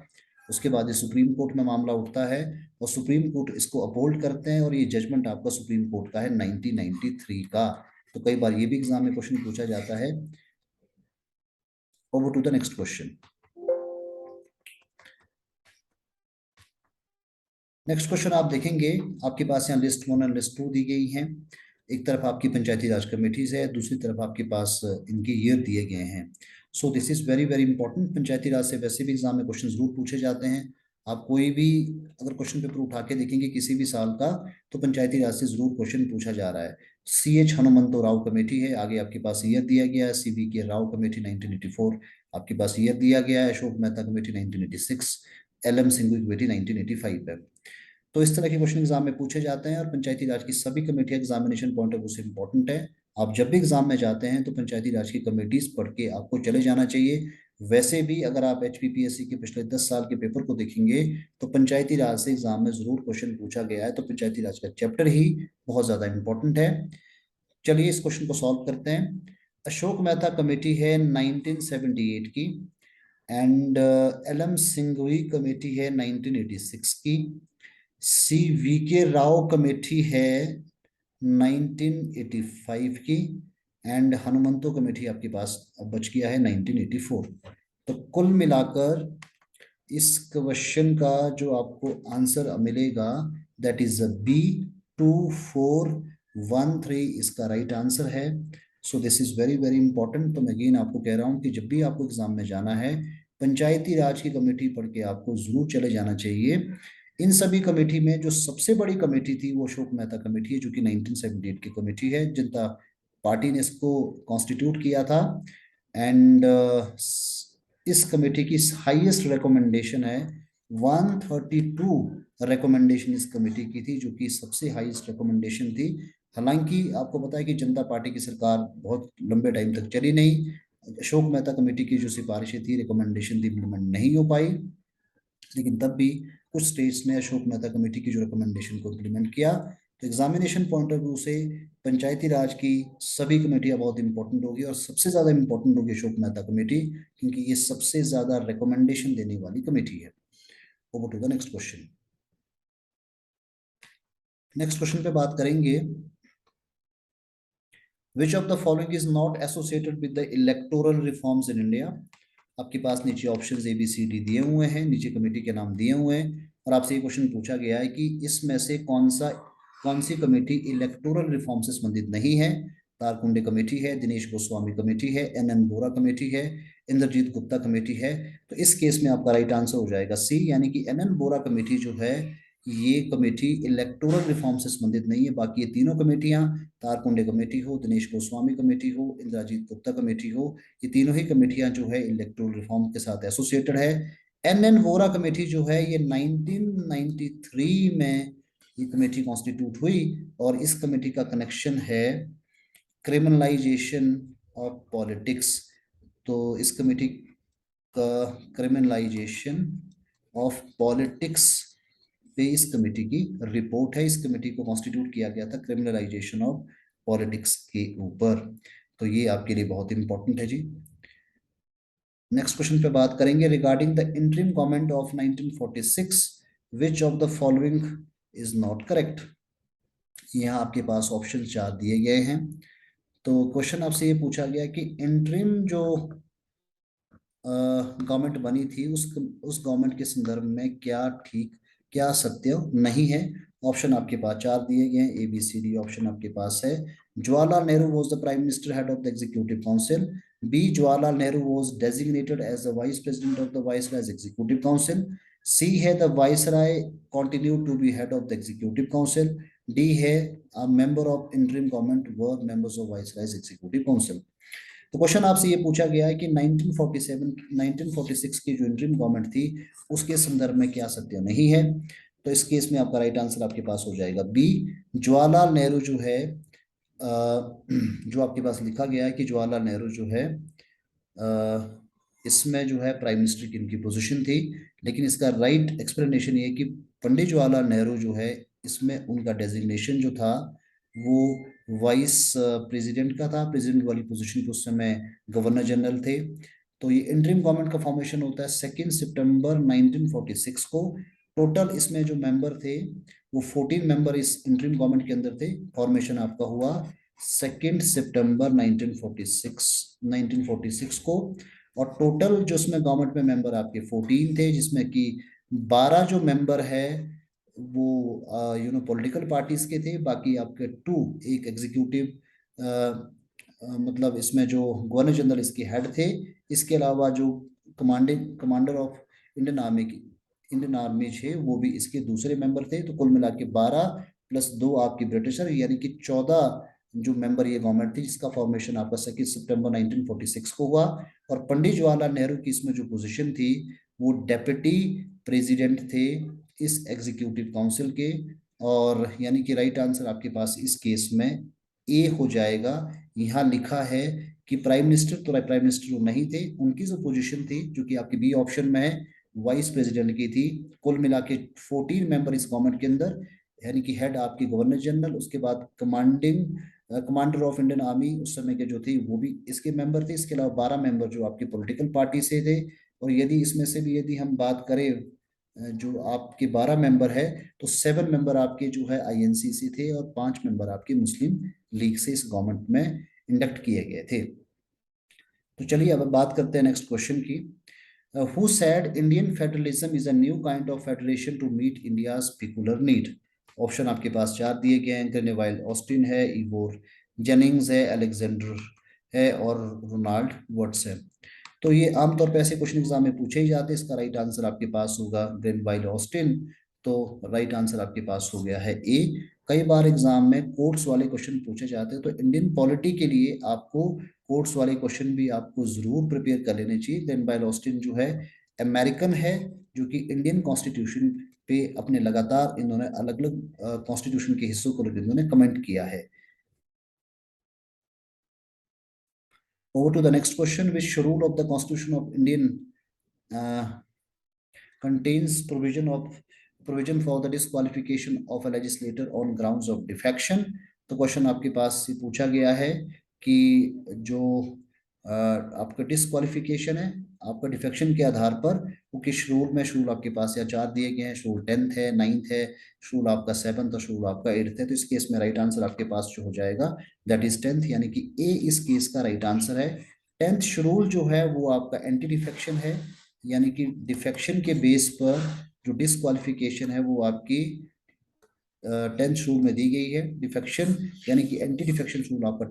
उसके बाद ये सुप्रीम कोर्ट में मामला उठता है और सुप्रीम कोर्ट इसको अपहोल्ड करते हैं और ये जजमेंट आपका सुप्रीम कोर्ट का है 1993 का। तो कई बार ये भी एग्जाम में क्वेश्चन पूछा जाता है। Over to the next question. Next question आप देखेंगे, आपके पास यहाँ लिस्ट 1 और लिस्ट 2 दी गई हैं। एक तरफ आपकी पंचायती राज कमेटीज है, दूसरी तरफ आपके पास इनके ईयर दिए गए हैं। So this is very very important. Panchayati raj से वैसे भी एग्जाम में क्वेश्चन जरूर पूछे जाते हैं। आप कोई भी अगर क्वेश्चन पेपर उठा के देखेंगे किसी भी साल का, तो पंचायती राज से जरूर क्वेश्चन पूछा जा रहा है। CH हनुमंतो राव कमेटी है, आगे आपके पास ईयर दिया गया है। CVK राव कमेटी 1984 आपके पास ईयर दिया गया है। Ashok Mehta committee 1986, LM Singhvi committee 1985 है। तो इस तरह के क्वेश्चन एग्जाम में पूछे जाते हैं और पंचायती राज की सभी कमेटियां एग्जामिनेशन पॉइंट ऑफ व्यू से इंपॉर्टेंट है। आप जब भी एग्जाम में जाते हैं तो पंचायती राज की कमेटीज पढ़ के आपको चले जाना चाहिए। वैसे भी अगर आप HPPSC के पिछले 10 साल के पेपर को देखेंगे तो पंचायती राज से एग्जाम में जरूर क्वेश्चन पूछा गया है, तो पंचायती राज का चैप्टर ही बहुत ज्यादा इंपॉर्टेंट है। चलिए इस क्वेश्चन को सॉल्व करते हैं। अशोक मेहता कमेटी है 1978 की, एंड LM सिंघवी कमेटी है 1986 की। CVK राव कमेटी है 1985 की, एंड हनुमंतो कमेटी आपके पास अब बच गया है 1984। तो कुल मिलाकर इस क्वेश्चन का जो आपको आंसर मिलेगा दैट इज B2413 इसका राइट आंसर है। So this is very very important. तो मैं अगेन आपको कह रहा हूं कि जब भी आपको एग्जाम में जाना है पंचायती राज की कमेटी पढ़ के आपको जरूर चले जाना चाहिए। इन सभी कमेटी में जो सबसे बड़ी कमेटी थी वो अशोक मेहता कमेटी है, जो कि 1978 की कमेटी है। जनता पार्टी ने इसको कॉन्स्टिट्यूट किया था। एंड इस कमेटी की हाईएस्ट रिकमेंडेशन है 132 रिकमेंडेशन इस कमेटी की थी, जो कि सबसे हाईएस्ट रिकमेंडेशन थी। हालांकि आपको पता है कि जनता पार्टी की सरकार बहुत लंबे टाइम तक चली नहीं। अशोक मेहता कमेटी की जो सिफारिशें थी, रिकमेंडेशन थी, इम्प्लीमेंट नहीं हो पाई, लेकिन तब भी कुछ स्टेट्स ने अशोक मेहता कमेटी की जो रिकमेंडेशन को इम्प्लीमेंट किया। तो एग्जामिनेशन पॉइंट ऑफ व्यू से पंचायती राज की सभी कमेटियां बहुत इंपॉर्टेंट होगी और सबसे ज्यादा इंपॉर्टेंट होगी अशोक मेहता कमेटी, क्योंकि ये सबसे ज्यादा रिकमेंडेशन देने वाली कमेटी है। Over to the next question. Next question पे बात करेंगे, which of the following is not associated with the electoral reforms in India. आपके पास नीचे ऑप्शंस ABCD दिए हुए हैं, नीचे कमेटी के नाम दिए हुए हैं और आपसे ये क्वेश्चन पूछा गया है कि इसमें से कौन सी कमेटी इलेक्टोरल रिफॉर्म से संबंधित नहीं है। तारकुंडे कमेटी है, दिनेश गोस्वामी कमेटी है, NN बोरा कमेटी है, इंद्रजीत गुप्ता कमेटी है। तो इस केस में आपका राइट आंसर हो जाएगा C, यानी कि NN बोरा कमेटी जो है ये कमेटी इलेक्टोरल रिफॉर्म से संबंधित नहीं है। बाकी ये तीनों कमेटियां, तारकुंडे कमेटी हो, दिनेश गोस्वामी कमेटी हो, इंद्रजीत गुप्ता कमेटी हो, ये तीनों ही कमेटियां जो है इलेक्टोरल रिफॉर्म के साथ एसोसिएटेड है। NN वोरा कमेटी जो है ये 1993 में ये कमेटी कॉन्स्टिट्यूट हुई और इस कमेटी का कनेक्शन है क्रिमिनलाइजेशन ऑफ पॉलिटिक्स। तो इस कमेटी का क्रिमिनलाइजेशन ऑफ पॉलिटिक्स पे इस कमेटी की रिपोर्ट है। इस कमेटी को कॉन्स्टिट्यूट किया गया था क्रिमिनलाइजेशन ऑफ पॉलिटिक्स के ऊपर। तो ये आपके लिए बहुत इंपॉर्टेंट है जी। नेक्स्ट क्वेश्चन पे बात करेंगे, regarding the interim government of 1946 which of the following is not correct. यहाँ आपके पास ऑप्शन 4 दिए गए हैं। तो क्वेश्चन आपसे ये पूछा गया कि इंटरिम जो गवर्नमेंट बनी थी उस गवर्नमेंट के संदर्भ में क्या ठीक क्या सत्य नहीं है। ऑप्शन आपके पास 4 दिए गए हैं, ABCD ऑप्शन आपके पास है। Jawaharlal Nehru was the prime minister, head of the executive council. B. Jawaharlal Nehru was designated as the Vice President of the Viceroy's Executive Council. C है the Viceroy continued to be head of the Executive Council. D है a member of interim government were members of Viceroy's Executive Council. तो question आपसे ये पूछा गया है कि 1947 1946 की जो इंटरिम गवर्नमेंट थी उसके संदर्भ में क्या सत्य नहीं है। तो इस केस में आपका राइट आंसर आपके पास हो जाएगा बी। जवाहरलाल नेहरू जो है जो आपके पास लिखा गया है कि जवाहरलाल नेहरू जो है इसमें जो है प्राइम मिनिस्टर की इनकी पोजीशन थी, लेकिन इसका राइट एक्सप्लेनेशन ये है कि पंडित जवाहरलाल नेहरू जो है इसमें उनका डेजिग्नेशन जो था वो वाइस प्रेसिडेंट का था। प्रेसिडेंट वाली पोजीशन पे उस समय गवर्नर जनरल थे। तो ये इंटरिम गवर्नमेंट का फॉर्मेशन होता है 2 सितंबर 1946 को। टोटल इसमें जो मेंबर थे वो 14 मेंबर इस इंटरिम गवर्नमेंट के अंदर थे। फॉर्मेशन आपका हुआ 2 सितंबर 1946 को। और टोटल जो इसमें गवर्नमेंट में मेंबर आपके 14 थे, जिसमें कि 12 जो मेंबर है वो पॉलिटिकल पार्टीज के थे। बाकी आपके 2 एक एग्जीक्यूटिव मतलब इसमें जो गवर्नर जनरल इसके हेड थे। इसके अलावा जो कमांडर ऑफ इंडियन आर्मी है वो भी इसके दूसरे मेंबर थे। तो कुल मिला के 12 प्लस 2 आपकी ब्रिटिशर, यानी कि 14 जो मेंबर ये गवर्नमेंट थी, जिसका फॉर्मेशन आपका 2 सितंबर 1946 को हुआ। और पंडित जवाहरलाल नेहरू की इसमें जो पोजीशन थी वो डेप्यूटी प्रेसिडेंट थे इस एग्जीक्यूटिव काउंसिल के। और यानी कि राइट आंसर आपके पास इस केस में ए हो जाएगा। यहाँ लिखा है कि प्राइम मिनिस्टर, तो प्राइम मिनिस्टर वो नहीं थे। उनकी जो पोजीशन थी जो कि आपकी बी ऑप्शन में है वाइस प्रेसिडेंट की थी। कुल मिला के 14 मेंबर इस गवर्नमेंट के अंदर, यानी कि हेड आपकी गवर्नर जनरल, उसके बाद कमांडर ऑफ इंडियन आर्मी उस समय के जो थे वो भी इसके मेंबर थे। इसके अलावा 12 मेंबर जो आपकी पॉलिटिकल पार्टी से थे। और यदि इसमें से भी यदि हम बात करें जो आपके 12 मेंबर है तो 7 मेंबर आपके जो है आईएनसी से थे और 5 मेंबर आपके मुस्लिम लीग से इस गवर्नमेंट में इंडक्ट किए गए थे। तो चलिए अब बात करते हैं नेक्स्ट क्वेश्चन की। Who said Indian federalism is a new kind of federation to meet India's peculiar need? Option आपके पास 4 दिए गए हैं। ग्रेनेवाइल ऑस्टिन है, इवोर जेनिंग्स है, अलेक्जेंडर है और रोनाल्ड वॉट्स है। तो ये आमतौर पे ऐसे क्वेश्चन एग्जाम में पूछे ही जाते हैं। इसका राइट आंसर आपके पास होगा ग्रेनवाइल ऑस्टिन। तो राइट आंसर आपके पास हो गया है ए। कई बार एग्जाम में कोर्ट्स वाले क्वेश्चन पूछे जाते हैं, तो इंडियन पॉलिटी के लिए आपको कोर्ट्स वाले क्वेश्चन भी आपको जरूर प्रिपेयर कर लेने चाहिए। ग्रेनवाइल ऑस्टिन जो है अमेरिकन है, जो कि इंडियन कॉन्स्टिट्यूशन पे अपने लगातार इन्होंने अलग अलग कॉन्स्टिट्यूशन के हिस्सों को इन्होंने कमेंट किया है। Over to the next question. Which schedule of the Constitution of Indian contains provision for the disqualification of a legislator on grounds of defection? तो क्वेश्चन आपके पास से पूछा गया है कि जो आपका डिस्क्वालिफिकेशन है आपका डिफेक्शन के आधार पर वो किस शेड्यूल में। शेड्यूल आपके पास या 4 दिए गए हैं। शेड्यूल 10th है, 9th है, शेड्यूल आपका 7th और शेड्यूल आपका 8th है। तो इस केस में राइट आंसर आपके पास जो हो जाएगा दैट इज 10th, यानी कि ए इस केस का राइट आंसर है। 10th शेड्यूल जो है वो आपका एंटी डिफेक्शन है, यानी कि डिफेक्शन के बेस पर जो डिस्क्वालिफिकेशन है वो आपकी 10th शेड्यूल में दी गई है। डिफेक्शन यानी कि एंटी डिफेक्शन शेड्यूल आपका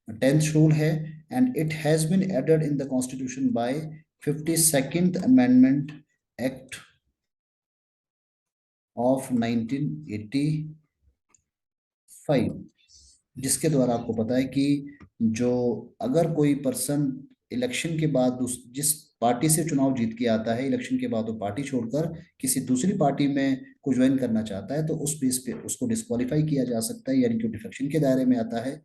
10th शेड्यूल है। And it has been added in the constitution by 52nd amendment act of 1985, जिसके द्वारा आपको पता है कि जो अगर कोई पर्सन इलेक्शन के बाद जिस पार्टी से चुनाव जीत के आता है, इलेक्शन के बाद वो पार्टी छोड़कर किसी दूसरी पार्टी में को ज्वाइन करना चाहता है, तो उस बेस पे उसको डिस्क्वालीफाई किया जा सकता है, यानी कि डिफेक्शन के दायरे में आता है।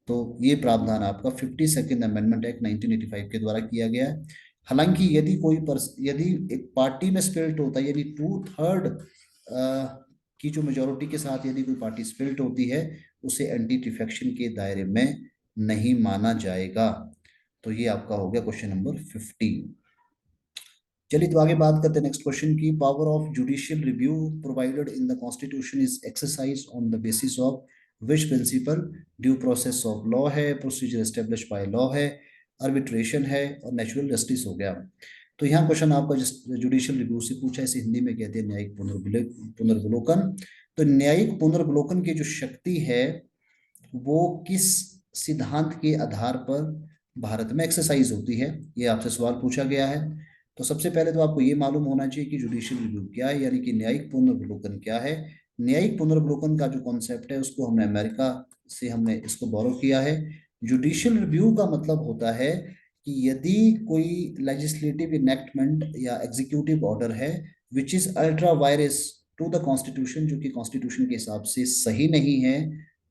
तो ये प्रावधान आपका 52nd अमेंडमेंट एक्ट 1985 के द्वारा किया गया है। हालांकि यदि एक पार्टी में स्प्लिट होता है, यानी 2/3 की जो मेजोरिटी के साथ यदि कोई पार्टी स्प्लिट होती है, उसे एंटी डिफेक्शन के दायरे में नहीं माना जाएगा। तो ये आपका हो गया क्वेश्चन नंबर 15। चलिए तो आगे बात करते हैं नेक्स्ट क्वेश्चन की। Power of judicial review provided in the constitution is exercise on the basis of which principle. Due process of law है, प्रोसीजर एस्टेब्लिश बाय लॉ है, आर्बिट्रेशन है और नेचुरल जस्टिस हो गया। तो यहाँ क्वेश्चन आपका जुडिशियल रिव्यू से पूछा है, इसे हिंदी में कहते हैं न्यायिक पुनर्विलोकन। तो न्यायिक पुनर्विलोकन की जो शक्ति है वो किस सिद्धांत के आधार पर भारत में एक्सरसाइज होती है, ये आपसे सवाल पूछा गया है। तो सबसे पहले तो आपको ये मालूम होना चाहिए कि जुडिशियल रिव्यू क्या है, यानी कि न्यायिक पुनर्वलोकन क्या है। न्यायिक पुनर्वलोकन का जो कॉन्सेप्ट है उसको हमने अमेरिका से हमने इसको बोरो किया है। जुडिशियल रिव्यू का मतलब होता है कि यदि कोई लेजिस्लेटिव इनेक्टमेंट या एग्जीक्यूटिव ऑर्डर है which is ultra vires to the constitution, जो कि कॉन्स्टिट्यूशन के हिसाब से सही नहीं है,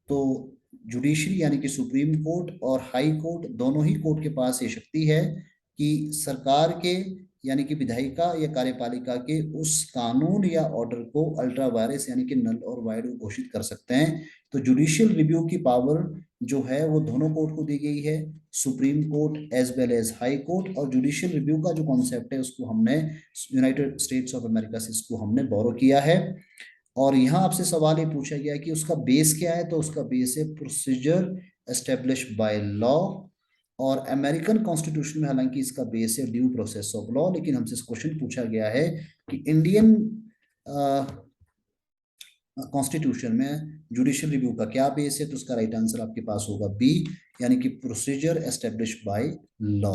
तो जुडिशरी यानी कि सुप्रीम कोर्ट और हाई कोर्ट दोनों ही कोर्ट के पास ये शक्ति है कि सरकार के यानी कि विधायिका या कार्यपालिका के उस कानून या ऑर्डर को अल्ट्रा वायरस यानी कि नल और वाइड घोषित कर सकते हैं। तो जुडिशियल रिव्यू की पावर जो है वो दोनों कोर्ट को दी गई है, supreme court as well as high court. और जुडिशियल रिव्यू का जो कॉन्सेप्ट है उसको हमने यूनाइटेड स्टेट्स ऑफ अमेरिका से इसको हमने बोरो किया है। और यहाँ आपसे सवाल ये पूछा गया कि उसका बेस क्या है, तो उसका बेस है प्रोसीजर एस्टेब्लिश बाय लॉ। और अमेरिकन कॉन्स्टिट्यूशन में हालांकि इसका बेस है ड्यू प्रोसेस ऑफ लॉ, लेकिन हमसे क्वेश्चन पूछा गया है कि इंडियन कॉन्स्टिट्यूशन में जुडिशियल रिव्यू का क्या बेस है, तो उसका राइट आंसर आपके पास होगा बी, यानी कि प्रोसीजर एस्टेब्लिश बाय लॉ।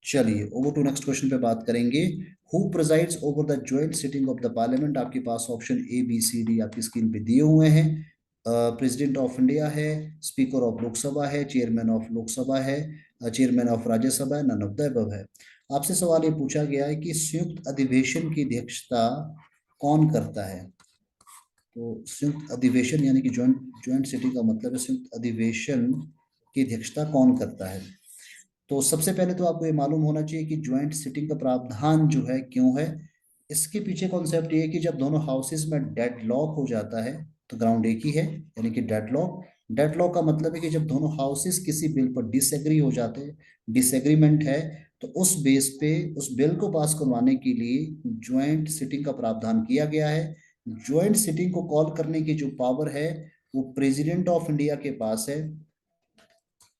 चलिए ओवर टू नेक्स्ट क्वेश्चन पे बात करेंगे। Who presides over the joint sitting of the parliament. आपके पास option A B C D आपकी स्क्रीन पे दिए हुए हैं। प्रेसिडेंट ऑफ इंडिया है, स्पीकर ऑफ लोकसभा है, चेयरमैन ऑफ लोकसभा है, चेयरमैन ऑफ राज्यसभा है, नन ऑफ द अबव है। आपसे सवाल ये पूछा गया है कि संयुक्त अधिवेशन की अध्यक्षता कौन करता है। तो संयुक्त अधिवेशन यानी कि ज्वाइंट ज्वाइंट सिटिंग का मतलब है संयुक्त अधिवेशन की अध्यक्षता कौन करता है। तो सबसे पहले तो आपको ये मालूम होना चाहिए कि ज्वाइंट सिटिंग का प्रावधान जो है क्यों है। इसके पीछे कॉन्सेप्ट ये है कि जब दोनों हाउसेस में डेडलॉक हो जाता है, तो ग्राउंड एक ही है, यानी कि डेडलॉक। डेडलॉक का मतलब है कि जब दोनों हाउसेस किसी बिल पर डिसएग्री हो जाते हैं, डिसएग्रीमेंट है, तो उस बेस पे उस बिल को पास करवाने के लिए ज्वाइंट सिटिंग का प्रावधान किया गया है। ज्वाइंट सिटिंग को कॉल करने की जो पावर है वो प्रेसिडेंट ऑफ इंडिया के पास है।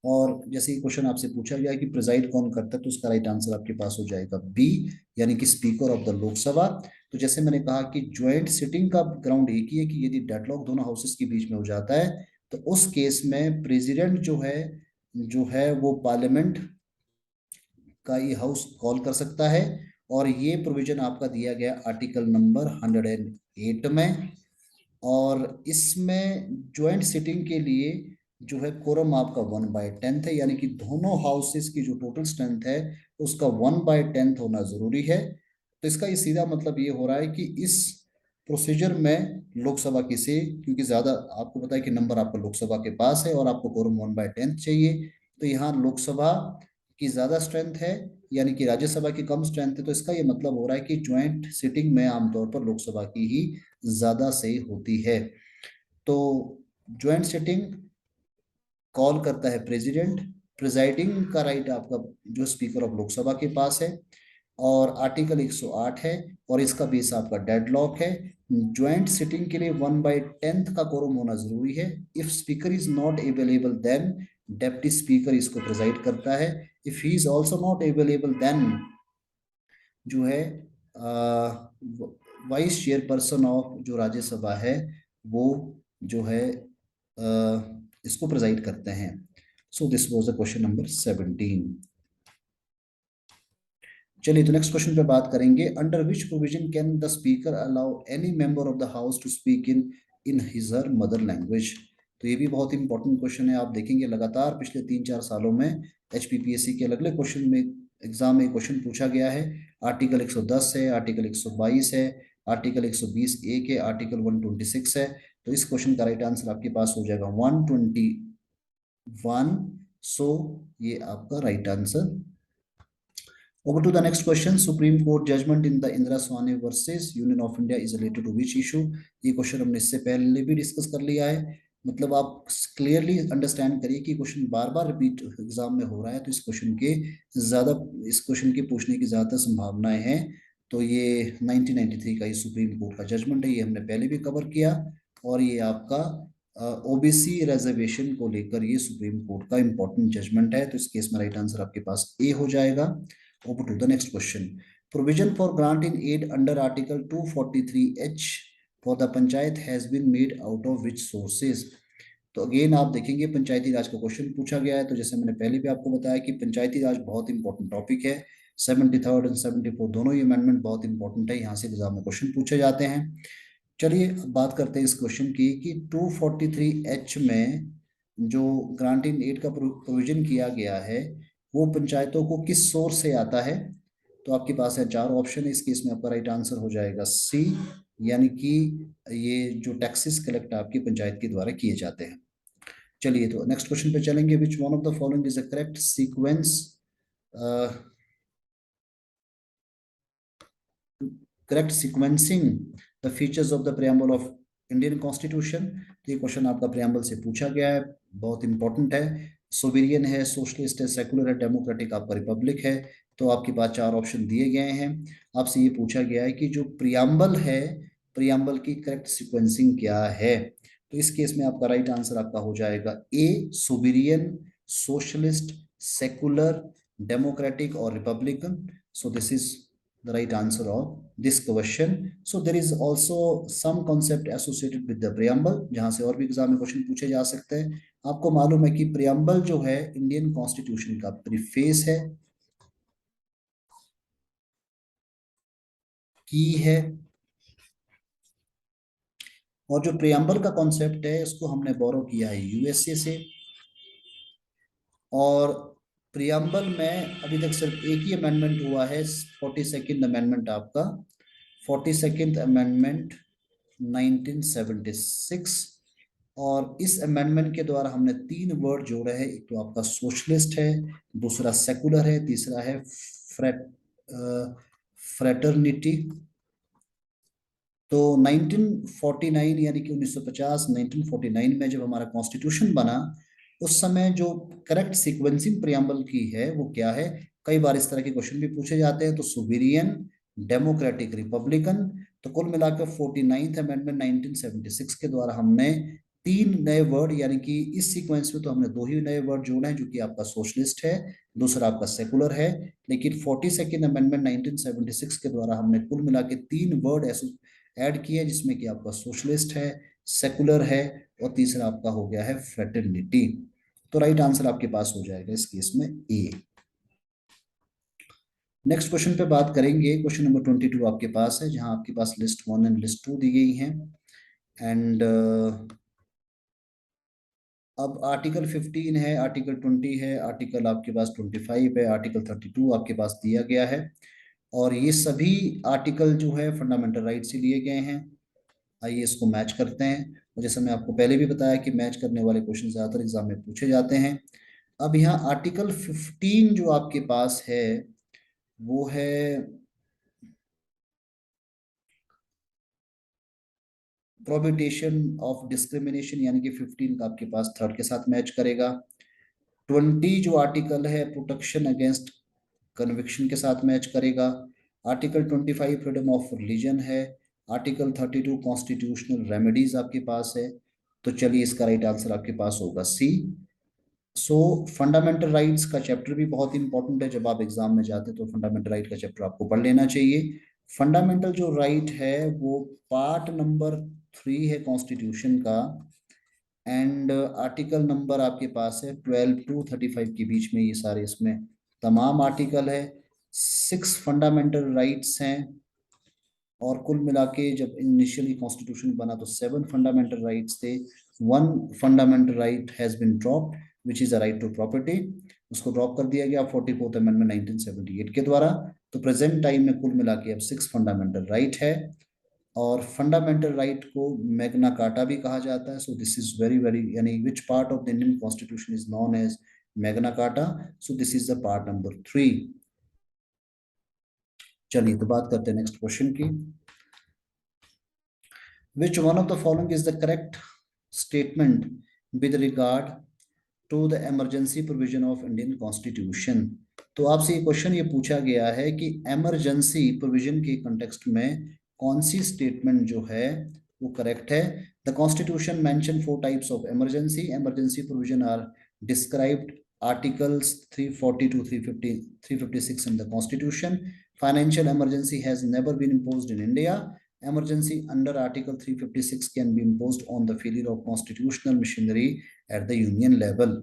और जैसे ही क्वेश्चन आपसे पूछा गया कि प्रिजाइड कौन करता है, तो उसका राइट आंसर आपके पास हो जाएगा बी, यानी कि स्पीकर ऑफ द लोकसभा। तो जैसे मैंने कहा कि ज्वाइंट सिटिंग का ग्राउंड एक ही है कि यदि डेडलॉक दोनों हाउसेस के बीच में हो जाता है, तो उस केस में प्रेसिडेंट जो है वो पार्लियामेंट का ये हाउस कॉल कर सकता है। और ये प्रोविजन आपका दिया गया आर्टिकल नंबर 108 में। और इसमें ज्वाइंट सिटिंग के लिए जो है कोरम आपका 1/10 है, यानी कि दोनों हाउसेस की जो टोटल स्ट्रेंथ है उसका 1/10 होना जरूरी है। तो इसका ये सीधा मतलब ये हो रहा है कि इस प्रोसीजर में लोकसभा की से, क्योंकि ज्यादा आपको पता है कि नंबर आपका लोकसभा के पास है और आपको कोरम 1/10 चाहिए, तो यहाँ लोकसभा की ज्यादा स्ट्रेंथ है, यानी कि राज्यसभा की कम स्ट्रेंथ है। तो इसका ये मतलब हो रहा है कि ज्वाइंट सिटिंग में आमतौर पर लोकसभा की ही ज्यादा सही होती है। तो ज्वाइंट सिटिंग कॉल करता है प्रेसिडेंट, प्रिजाइडिंग का राइट आपका जो स्पीकर ऑफ लोकसभा के पास है। और आर्टिकल 108 है, और इसका बेस आपका डेडलॉक है। ज्वाइंट सिटिंग के लिए 1/10 का कोरम होना जरूरी है। If speaker is not available then deputy speaker इसको प्रिजाइड करता है। If he is also not available then जो है वाइस चेयरपर्सन ऑफ जो राज्यसभा है वो जो है इसको प्रेजाइड करते हैं। So this was the question number 17। चलिए तो नेक्स्ट क्वेश्चन पे बात करेंगे। Under which provision can the speaker allow any member of the house to speak in in his her mother language. तो ये भी बहुत इंपॉर्टेंट क्वेश्चन है। आप देखेंगे लगातार पिछले 3-4 सालों में एचपीपीएससी के अलग अलग क्वेश्चन में एग्जाम में क्वेश्चन पूछा गया है। आर्टिकल 110 है, आर्टिकल 122 है, आर्टिकल 120(a) के, आर्टिकल 126 है। तो इस क्वेश्चन का राइट आंसर आपके पास हो जाएगा 121। सो ये आपका right answer. Over to the next question. Supreme Court judgment in the Indira Swamy versus Union of India is related to which issue? ये क्वेश्चन हमने इससे पहले भी डिस्कस कर लिया है। मतलब आप क्लियरली अंडरस्टैंड करिए कि क्वेश्चन बार बार रिपीट एग्जाम में हो रहा है, तो इस क्वेश्चन के पूछने की ज्यादा संभावनाएं हैं। तो ये 1993 का ये सुप्रीम कोर्ट का जजमेंट है, ये हमने पहले भी कवर किया। और ये आपका ओबीसी रिजर्वेशन को लेकर ये सुप्रीम कोर्ट का इंपॉर्टेंट जजमेंट है। तो इस केस में राइट आंसर आपके पास ए हो जाएगा। Over to the next question. Provision for granting aid under Article 243H for the Panchayat has been made out of which sources? तो अगेन आप देखेंगे पंचायती राज का क्वेश्चन पूछा गया है। तो जैसे मैंने पहले भी आपको बताया कि पंचायती राज बहुत इंपॉर्टेंट टॉपिक है। 73rd एंड 74 दोनों ही अमेंडमेंट बहुत इंपॉर्टेंट है, यहाँ से एग्जाम में क्वेश्चन पूछे जाते हैं। चलिए अब बात करते हैं इस क्वेश्चन की कि 243H में जो ग्रांट इन एड का प्रोविजन किया गया है वो पंचायतों को किस सोर्स से आता है। तो आपके पास है चार ऑप्शन। इस केस में आपका राइट आंसर हो जाएगा सी, यानी कि ये जो टैक्सेस कलेक्ट आपकी पंचायत के द्वारा किए जाते हैं। चलिए तो नेक्स्ट क्वेश्चन पे चलेंगे। विच one of the following is a correct sequence, correct sequencing the features of the preamble of Indian constitution. तो ये क्वेश्चन आपका प्रियम्बल से पूछा गया है, बहुत इंपॉर्टेंट है। सोवेरियन है, सोशलिस्ट है, सेकुलर है, डेमोक्रेटिक आपका रिपब्लिक है। तो आपके पास चार ऑप्शन दिए गए हैं। आपसे ये पूछा गया है कि जो प्रियम्बल है, प्रियम्बल की करेक्ट सीक्वेंसिंग क्या है। तो इस केस में आपका राइट आंसर आपका हो जाएगा ए, सोवेरियन, सोशलिस्ट, सेकुलर, डेमोक्रेटिक और Republican. So this is the right answer of this question. So there is also some concept associated with the preamble, जहां से और भी एग्जाम में क्वेश्चन पूछे जा सकते हैं। आपको मालूम है कि preamble जो है इंडियन कॉन्स्टिट्यूशन का प्रीफेस है, की है, और जो preamble का कॉन्सेप्ट है इसको हमने बोरो किया है यूएसए से। और प्रियम्बल में अभी तक सिर्फ एक ही अमेंडमेंट हुआ है, 42nd अमेंडमेंट आपका, 42nd अमेंडमेंट 1976। और इस अमेंडमेंट के द्वारा हमने तीन वर्ड जोड़े हैं। एक तो आपका सोशलिस्ट है, दूसरा सेकुलर है, तीसरा है फ्रेटर्निटी। तो 1949 यानी कि 1950, 1949 में जब हमारा कॉन्स्टिट्यूशन बना उस समय जो करेक्ट सीक्वेंसिंग प्रियम्बल की है वो क्या है। कई बार इस तरह के क्वेश्चन भी पूछे जाते हैं। तो सुबेरियन, डेमोक्रेटिक, रिपब्लिकन। तो कुल मिलाकर 49th अमेंडमेंट 1976 के द्वारा हमने तीन नए वर्ड, यानी कि इस सीक्वेंस में तो हमने दो ही नए वर्ड जोड़े हैं, जो कि आपका सोशलिस्ट है, दूसरा आपका सेकुलर है। लेकिन 42nd अमेंडमेंट 1976 के द्वारा हमने कुल मिला के तीन वर्ड ऐड किया, जिसमें कि आपका सोशलिस्ट है, सेकुलर है, और तीसरा आपका हो गया है फ्रेटर्निटी। तो राइट आंसर आपके पास हो जाएगा इस केस में ए। नेक्स्ट क्वेश्चन पे बात करेंगे। क्वेश्चन नंबर 22 आपके पास है, जहां आपके पास लिस्ट 1 एंड लिस्ट 2 दी गई है। एंड अब आर्टिकल 15 है, आर्टिकल 20 है, आर्टिकल आपके पास 25 है, आर्टिकल 32 आपके पास दिया गया है। और ये सभी आर्टिकल जो है फंडामेंटल राइट से लिए गए हैं। आइए इसको मैच करते हैं। और जैसे मैं आपको पहले भी बताया कि मैच करने वाले क्वेश्चन ज्यादातर एग्जाम में पूछे जाते हैं। अब यहाँ आर्टिकल 15 जो आपके पास है वो है प्रोहिबिशन ऑफ डिस्क्रिमिनेशन, यानी कि 15 का आपके पास थर्ड के साथ मैच करेगा। 20 जो आर्टिकल है प्रोटेक्शन अगेंस्ट कन्विक्शन के साथ मैच करेगा। आर्टिकल 25 फ्रीडम ऑफ रिलीजन है। आर्टिकल 32 कॉन्स्टिट्यूशनल रेमेडीज आपके पास है। तो चलिए इसका राइट आंसर आपके पास होगा सी। सो फंडामेंटल राइट्स का चैप्टर भी बहुत इंपॉर्टेंट है। जब आप एग्जाम में जाते हैं तो फंडामेंटल राइट का चैप्टर आपको पढ़ लेना चाहिए। फंडामेंटल जो राइट है वो पार्ट नंबर 3 है कॉन्स्टिट्यूशन का। एंड आर्टिकल नंबर आपके पास है 12 टू 35 के बीच में, ये सारे इसमें तमाम आर्टिकल है। 6 फंडामेंटल राइट्स हैं। और कुल मिला के जब इनिशियली कॉन्स्टिट्यूशन बना तो 7 फंडामेंटल राइट्स थे। 1 fundamental right has been dropped which is a right to property. उसको ड्रॉप कर दिया गया 44th अमेंडमेंट 1978 के द्वारा। तो प्रेजेंट टाइम में कुल मिला के अब 6 फंडामेंटल राइट है। और फंडामेंटल राइट को मैग्ना कार्टा भी कहा जाता है। So this is very very, यानी which part of the Indian constitution is known as Magna Carta. So this is the part number 3। चलिए तो बात करते हैं नेक्स्ट क्वेश्चन की। Which one of the following is the correct statement with regard to the emergency provision of Indian Constitution? तो आपसे ये question ये पूछा गया है कि इमरजेंसी प्रोविजन के कंटेक्स्ट में कौन सी स्टेटमेंट जो है वो करेक्ट है। The constitution mention 4 types of emergency. Emergency provision are described articles 340 to 356 in the constitution. Financial emergency has never been imposed in India, emergency under Article 356 can be imposed on the failure of constitutional machinery at the union level.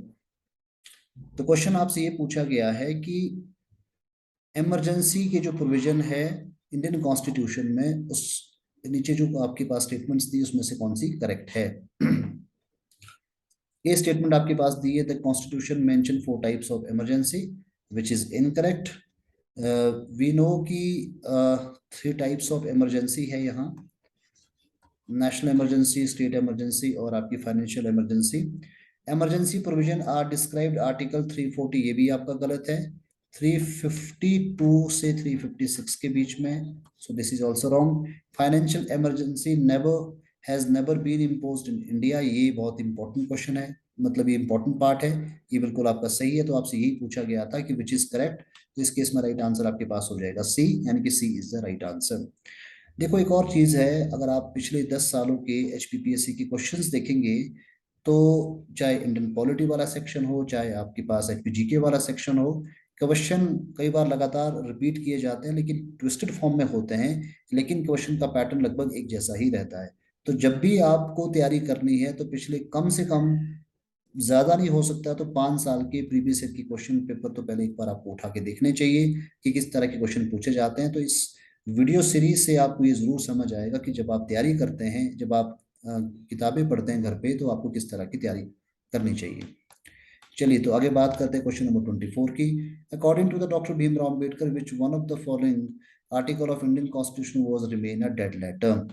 तो question आपसे ये पूछा गया है कि emergency के जो provision है इंडियन कॉन्स्टिट्यूशन में, उस नीचे जो आपके पास स्टेटमेंट्स दी उसमें से कौन सी करेक्ट है। ये स्टेटमेंट आपके पास दी है, the constitution mention 4 types of emergency which is incorrect. We know कि 3 टाइप्स ऑफ इमरजेंसी है यहाँ, नेशनल इमरजेंसी, स्टेट इमरजेंसी और आपकी financial emergency. Emergency provision are described article 340, ये भी आपका गलत है, 352 से 356 के बीच में, so this is also wrong. Financial emergency has never been imposed in India, ये बहुत इंपॉर्टेंट क्वेश्चन है, मतलब ये इंपॉर्टेंट पार्ट है, ये बिल्कुल आपका सही है। तो आपसे यही पूछा गया था कि विच इज करेक्ट, तो इस केस में राइट आंसर आपके पास हो जाएगा सी, यानी कि सी इज द राइट आंसर। देखो एक और चीज है, अगर आप पिछले 10 सालों के एचपीपीएससी के क्वेश्चंस देखेंगे तो चाहे इंडियन पॉलिटी वाला सेक्शन हो, चाहे आपके पास एचपीजीके वाला सेक्शन हो, क्वेश्चन कई बार लगातार रिपीट किए जाते हैं लेकिन ट्विस्टेड फॉर्म में होते हैं, लेकिन क्वेश्चन का पैटर्न लगभग एक जैसा ही रहता है। तो जब भी आपको तैयारी करनी है तो पिछले कम से कम, ज्यादा नहीं हो सकता तो 5 साल के प्रीवियस ईयर की क्वेश्चन पेपर तो पहले एक बार आपको उठा के देखने चाहिए कि किस तरह के क्वेश्चन पूछे जाते हैं। तो इस वीडियो सीरीज से आपको ये जरूर समझ आएगा कि जब आप तैयारी करते हैं, जब आप किताबें पढ़ते हैं घर पे, तो आपको किस तरह की तैयारी करनी चाहिए। चलिए तो आगे बात करते हैं क्वेश्चन नंबर 24 की। According to the doctor Bhimrao Ambedkar which one of the following article of Indian constitution was remain a dead letter.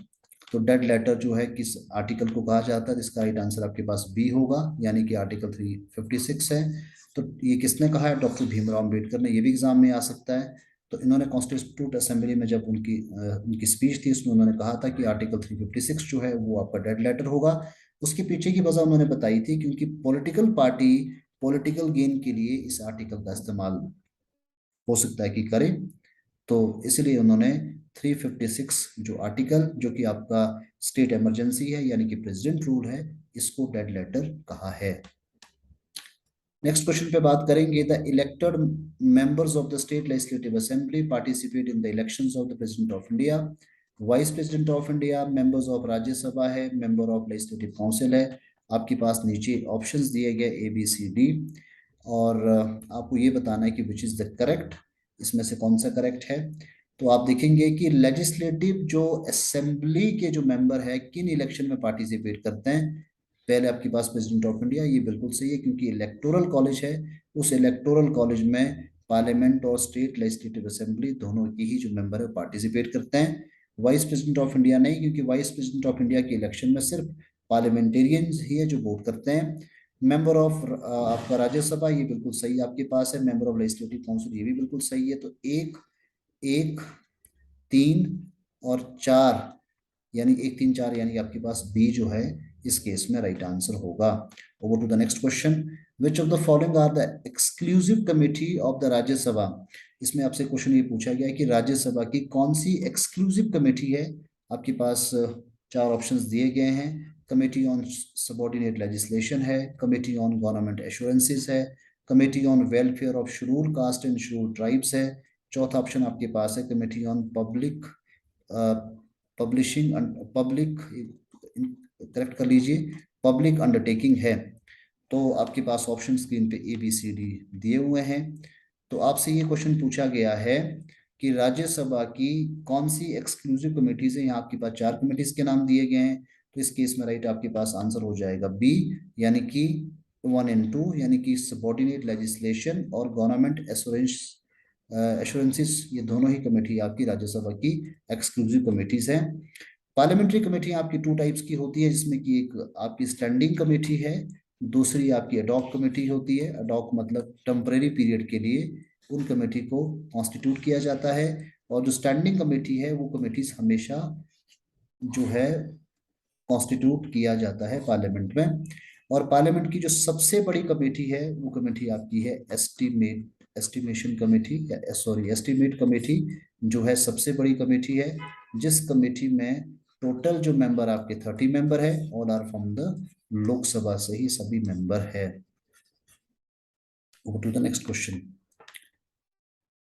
तो डेड लेटर जो है किस आर्टिकल को कहा जाता है, जिसका राइट आंसर आपके पास बी होगा, यानी कि आर्टिकल 356 है। तो ये किसने कहा है, डॉक्टर भीमराव अम्बेडकर ने, ये भी एग्जाम में आ सकता है। तो इन्होंने कॉन्स्टिट्यूट असेंबली में जब उनकी स्पीच थी उसमें उन्होंने कहा था कि आर्टिकल 356 जो है वो आपका डेड लेटर होगा। उसके पीछे की वजह उन्होंने बताई थी क्योंकि पॉलिटिकल पार्टी पॉलिटिकल गेन के लिए इस आर्टिकल का इस्तेमाल हो सकता है कि करे, तो इसलिए उन्होंने 356 जो आर्टिकल, जो कि आपका स्टेट इमरजेंसी है यानी कि प्रेसिडेंट रूल है, इसको डेड लेटर कहा है। नेक्स्ट क्वेश्चन पे बात करेंगे, the elected members of the state legislative assembly participate in the elections of the president of India, vice president of India, members of Rajya Sabha है, मेंबर ऑफ लेजिस्लेटिव काउंसिल है। आपके पास नीचे ऑप्शंस दिए गए ए बी सी डी, और आपको ये बताना है कि विच इज द करेक्ट, इसमें से कौन सा करेक्ट है। तो आप देखेंगे कि लेजिस्लेटिव जो असेंबली के जो मेंबर है किन इलेक्शन में पार्टिसिपेट करते हैं, पहले आपके पास प्रेसिडेंट ऑफ इंडिया, ये बिल्कुल सही है क्योंकि इलेक्टोरल कॉलेज है, उस इलेक्टोरल कॉलेज में पार्लियामेंट और स्टेट लेजिस्लेटिव असेंबली दोनों की ही जो मेंबर है पार्टिसिपेट करते हैं। वाइस प्रेसिडेंट ऑफ इंडिया नहीं, क्योंकि वाइस प्रेसिडेंट ऑफ इंडिया के इलेक्शन में सिर्फ पार्लियामेंटेरियंस ही है जो वोट करते हैं। मेंबर ऑफ आपका राज्यसभा, ये बिल्कुल सही आपके पास है। मेंबर ऑफ लेजिस्लेटिव काउंसिल, ये भी बिल्कुल सही है। तो एक, एक, 3 और 4, यानी 1, 3, 4, यानी आपके पास बी जो है इस केस में राइट आंसर होगा। Over to the next question, which of the following are the exclusive committee of the Rajya Sabha. इसमें आपसे क्वेश्चन ये पूछा गया है कि राज्यसभा की कौन सी एक्सक्लूसिव कमेटी है। आपके पास 4 ऑप्शंस दिए गए हैं, कमेटी ऑन सबॉर्डिनेट लेजिस्लेशन है, कमेटी ऑन गवर्नमेंट एश्योरेंसेस है, committee on welfare of scheduled caste and scheduled tribes है, चौथा ऑप्शन आपके पास है committee on public publishing public, correct कर लीजिए, पब्लिक अंडरटेकिंग है। तो आपके पास ऑप्शन स्क्रीन पे ए बी सी डी दिए हुए हैं। तो आपसे ये क्वेश्चन पूछा गया है कि राज्यसभा की कौन सी एक्सक्लूसिव कमेटीज है, यहाँ आपके पास 4 कमेटीज के नाम दिए गए हैं। तो इस केस में राइट आपके पास आंसर हो जाएगा बी, यानी कि 1 and 2, यानी कि सबॉर्डिनेट लेजिस्लेशन और गवर्नमेंट एश्योरेंसेस, ये दोनों ही कमेटी आपकी राज्यसभा की एक्सक्लूसिव कमेटीज हैं। पार्लियामेंट्री कमेटी आपकी 2 टाइप्स की होती है, जिसमें कि एक आपकी स्टैंडिंग कमेटी है, दूसरी आपकी अडॉक कमेटी होती है। अडॉक मतलब टेम्परेरी पीरियड के लिए उन कमेटी को कॉन्स्टिट्यूट किया जाता है, और जो स्टैंडिंग कमेटी है वो कमेटीज हमेशा जो है कॉन्स्टिट्यूट किया जाता है पार्लियामेंट में। और पार्लियामेंट की जो सबसे बड़ी कमेटी है वो कमेटी आपकी है एस्टिमेशन कमेटी, या सॉरी एस्टिमेट कमेटी, जो है सबसे बड़ी कमेटी है, जिस कमेटी में टोटल जो मेंबर आपके 30 मेंबर है, all are from the Lok Sabha से ही सभी मेंबर है। Over to the next question.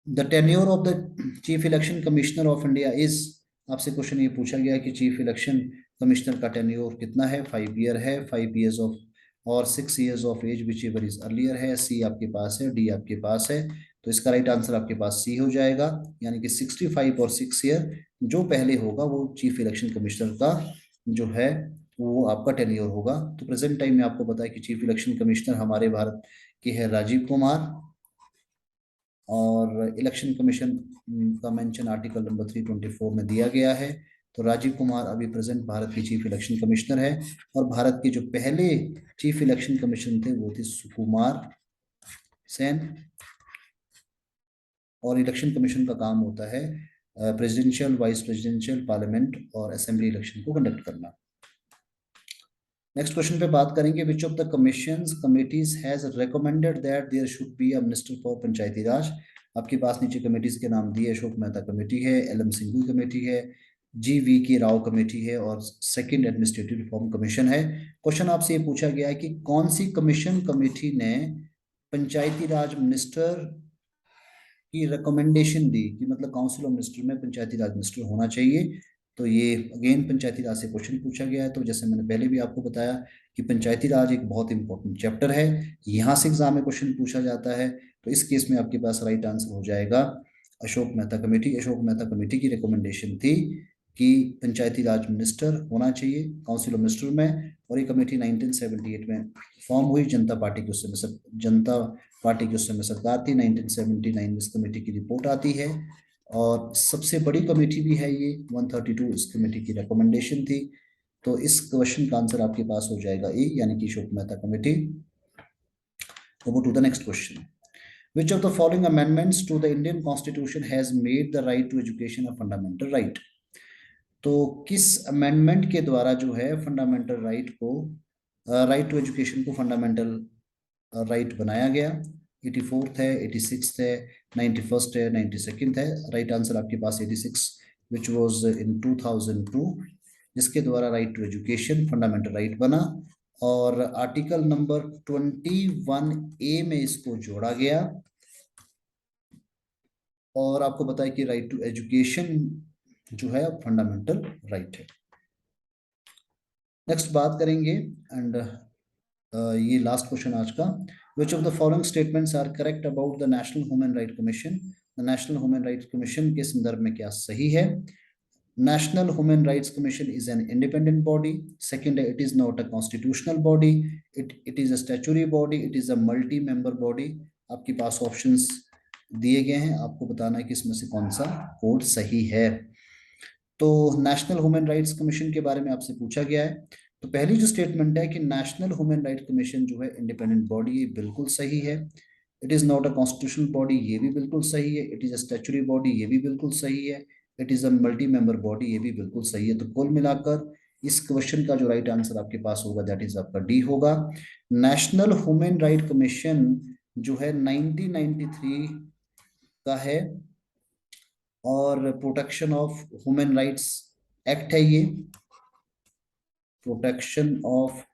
The tenure of the Chief Election Commissioner of India is, आपसे क्वेश्चन ये पूछा गया कि चीफ इलेक्शन कमिश्नर का टेन्योर कितना है, 5 ईयर है, 5 ईयर्स ऑफ और 6 years of age which ever is earlier है। सी आपके पास है, डी आपके पास है, तो इसका राइट आंसर आपके पास सी हो जाएगा, यानी कि 65 और 6 ईयर जो पहले होगा वो चीफ इलेक्शन कमिश्नर का जो है वो आपका टेन्योर होगा। तो प्रेजेंट टाइम में आपको पता है कि चीफ इलेक्शन कमिश्नर हमारे भारत के है राजीव कुमार, और इलेक्शन कमीशन का मेंशन आर्टिकल नंबर 324 में दिया गया है। तो राजीव कुमार अभी प्रेजेंट भारत के चीफ इलेक्शन कमिश्नर है, और भारत के जो पहले चीफ इलेक्शन कमिश्नर थे वो थे सुकुमार सेन। और इलेक्शन कमीशन का काम होता है प्रेसिडेंशियल, वाइस प्रेसिडेंशियल, पार्लियामेंट और असेंबली इलेक्शन को कंडक्ट करना। नेक्स्ट क्वेश्चन पे बात करेंगे, which of the commissions committees has recommended that there should be a minister for panchayati raj. आपके पास नीचे कमेटीज के नाम दिए, अशोक मेहता कमेटी है, एल एम सिंघू कमेटी है, G V K Rao committee है, और सेकंड एडमिनिस्ट्रेटिव रिफॉर्म कमीशन है। क्वेश्चन आपसे ये पूछा गया है कि कौन सी कमीशन कमेटी ने पंचायती राज मिनिस्टर की रिकमेंडेशन दी, कि मतलब काउंसिल ऑफ मिनिस्टर में पंचायती राज मिनिस्टर होना चाहिए। तो ये अगेन पंचायती राज से क्वेश्चन पूछा गया है। तो जैसे मैंने पहले भी आपको बताया कि पंचायती राज एक बहुत इंपॉर्टेंट चैप्टर है, यहाँ से एग्जाम में क्वेश्चन पूछा जाता है। तो इस केस में आपके पास राइट आंसर हो जाएगा अशोक मेहता कमेटी। अशोक मेहता कमेटी की रिकमेंडेशन थी कि पंचायती राज मिनिस्टर होना चाहिए काउंसिल ऑफ मिनिस्टर में, और ये कमेटी 1978 में फॉर्म हुई। जनता पार्टी की उस समय जनता पार्टी की उस समय सरकार थी। 1979 में इस कमेटी की रिपोर्ट आती है, और सबसे बड़ी कमेटी भी है ये, 132 इस कमेटी की रिकमेंडेशन थी। तो इस क्वेश्चन का आंसर आपके पास हो जाएगा ए, यानी कि Ashok Mehta committee. Over to the next question. Which of the following amendments to the Indian Constitution has made the right to education a fundamental right? तो किस अमेंडमेंट के द्वारा जो है फंडामेंटल राइट को, राइट टू एजुकेशन को फंडामेंटल राइट बनाया गया? 84th है, 86th है, 91st है, 92nd है। राइट आंसर आपके पास 86 विच वाज इन 2002, जिसके द्वारा right to education fundamental right बना, और आर्टिकल नंबर 21A में इसको जोड़ा गया। और आपको पता है कि राइट टू एजुकेशन जो है फंडामेंटल राइट है। नेक्स्ट बात करेंगे, एंड ये लास्ट क्वेश्चन आज का, which of the following statements are correct about the national human right commission? The national human rights commission के संदर्भ में क्या सही है? National Human Rights Commission is an independent body. Second, it is not a constitutional body. It is a statutory body. It is a multi-member body. आपके पास options दिए गए हैं, आपको बताना है कि इसमें से कौन सा कोड सही है। तो नेशनल ह्यूमन राइट्स कमीशन के बारे में आपसे पूछा गया है। तो पहली जो स्टेटमेंट है कि नेशनल ह्यूमन राइट्स कमीशन जो है इंडिपेंडेंट बॉडी, ये बिल्कुल सही है। It is not a constitutional body, ये भी बिल्कुल सही है। It is a statutory body, ये भी बिल्कुल सही है। It is a multi member body, ये भी बिल्कुल सही है। तो कुल मिलाकर इस क्वेश्चन का जो राइट आंसर आपके पास होगा दैट इज आपका डी होगा। नेशनल ह्यूमन राइट कमीशन जो है 1993 का है, और protection of human rights act है ये, protection of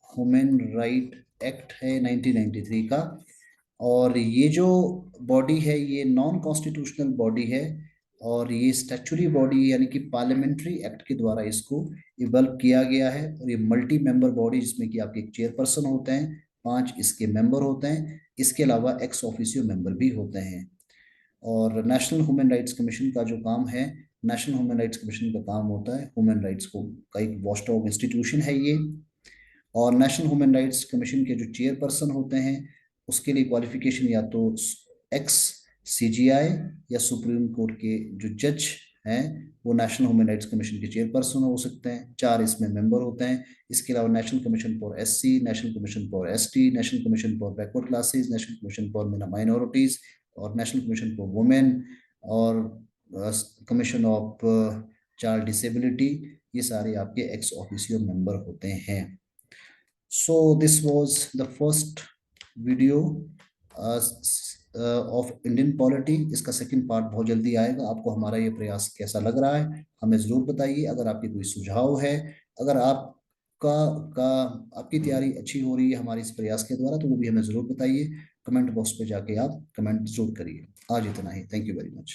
human right act है 1993 का। और ये जो बॉडी है ये नॉन कॉन्स्टिट्यूशनल बॉडी है, और ये स्टैच्यूटरी बॉडी यानी कि पार्लियामेंट्री एक्ट के द्वारा इसको इवल्व किया गया है। और ये मल्टी मेंबर बॉडी, जिसमें कि आपके एक चेयरपर्सन होते हैं, 5 इसके मेंबर होते हैं, इसके अलावा एक्स ऑफिशियो मेंबर भी होते हैं। और नेशनल ह्यूमन राइट्स कमीशन का जो काम है, नेशनल ह्यूमन राइट्स कमीशन का काम होता है ह्यूमन राइट्स को का एक वॉचडॉग इंस्टीट्यूशन है ये। और नेशनल ह्यूमन राइट्स कमीशन के जो चेयरपर्सन होते हैं उसके लिए क्वालिफिकेशन या तो एक्स सीजीआई या सुप्रीम कोर्ट के जो जज हैं वो नेशनल ह्यूमन राइट्स कमीशन के चेयरपर्सन हो सकते हैं। 4 इसमें मेंबर होते हैं। इसके अलावा national commission for SC, national commission for ST, national commission for backward classes, national commission for minorities, और नेशनल कमीशन फॉर वुमेन, और कमीशन ऑफ चाइल्ड डिसेबिलिटी, ये सारे आपके एक्स ऑफिशियो मेंबर होते हैं। So this was the first video of Indian polity। इसका second part बहुत जल्दी आएगा। आपको हमारा ये प्रयास कैसा लग रहा है हमें जरूर बताइए। अगर आपकी कोई सुझाव है, अगर आपका का आपकी तैयारी अच्छी हो रही है हमारे इस प्रयास के द्वारा, तो वो भी हमें जरूर बताइए। कमेंट बॉक्स पे जाके आप कमेंट जरूर करिए। आज इतना ही। Thank you very much.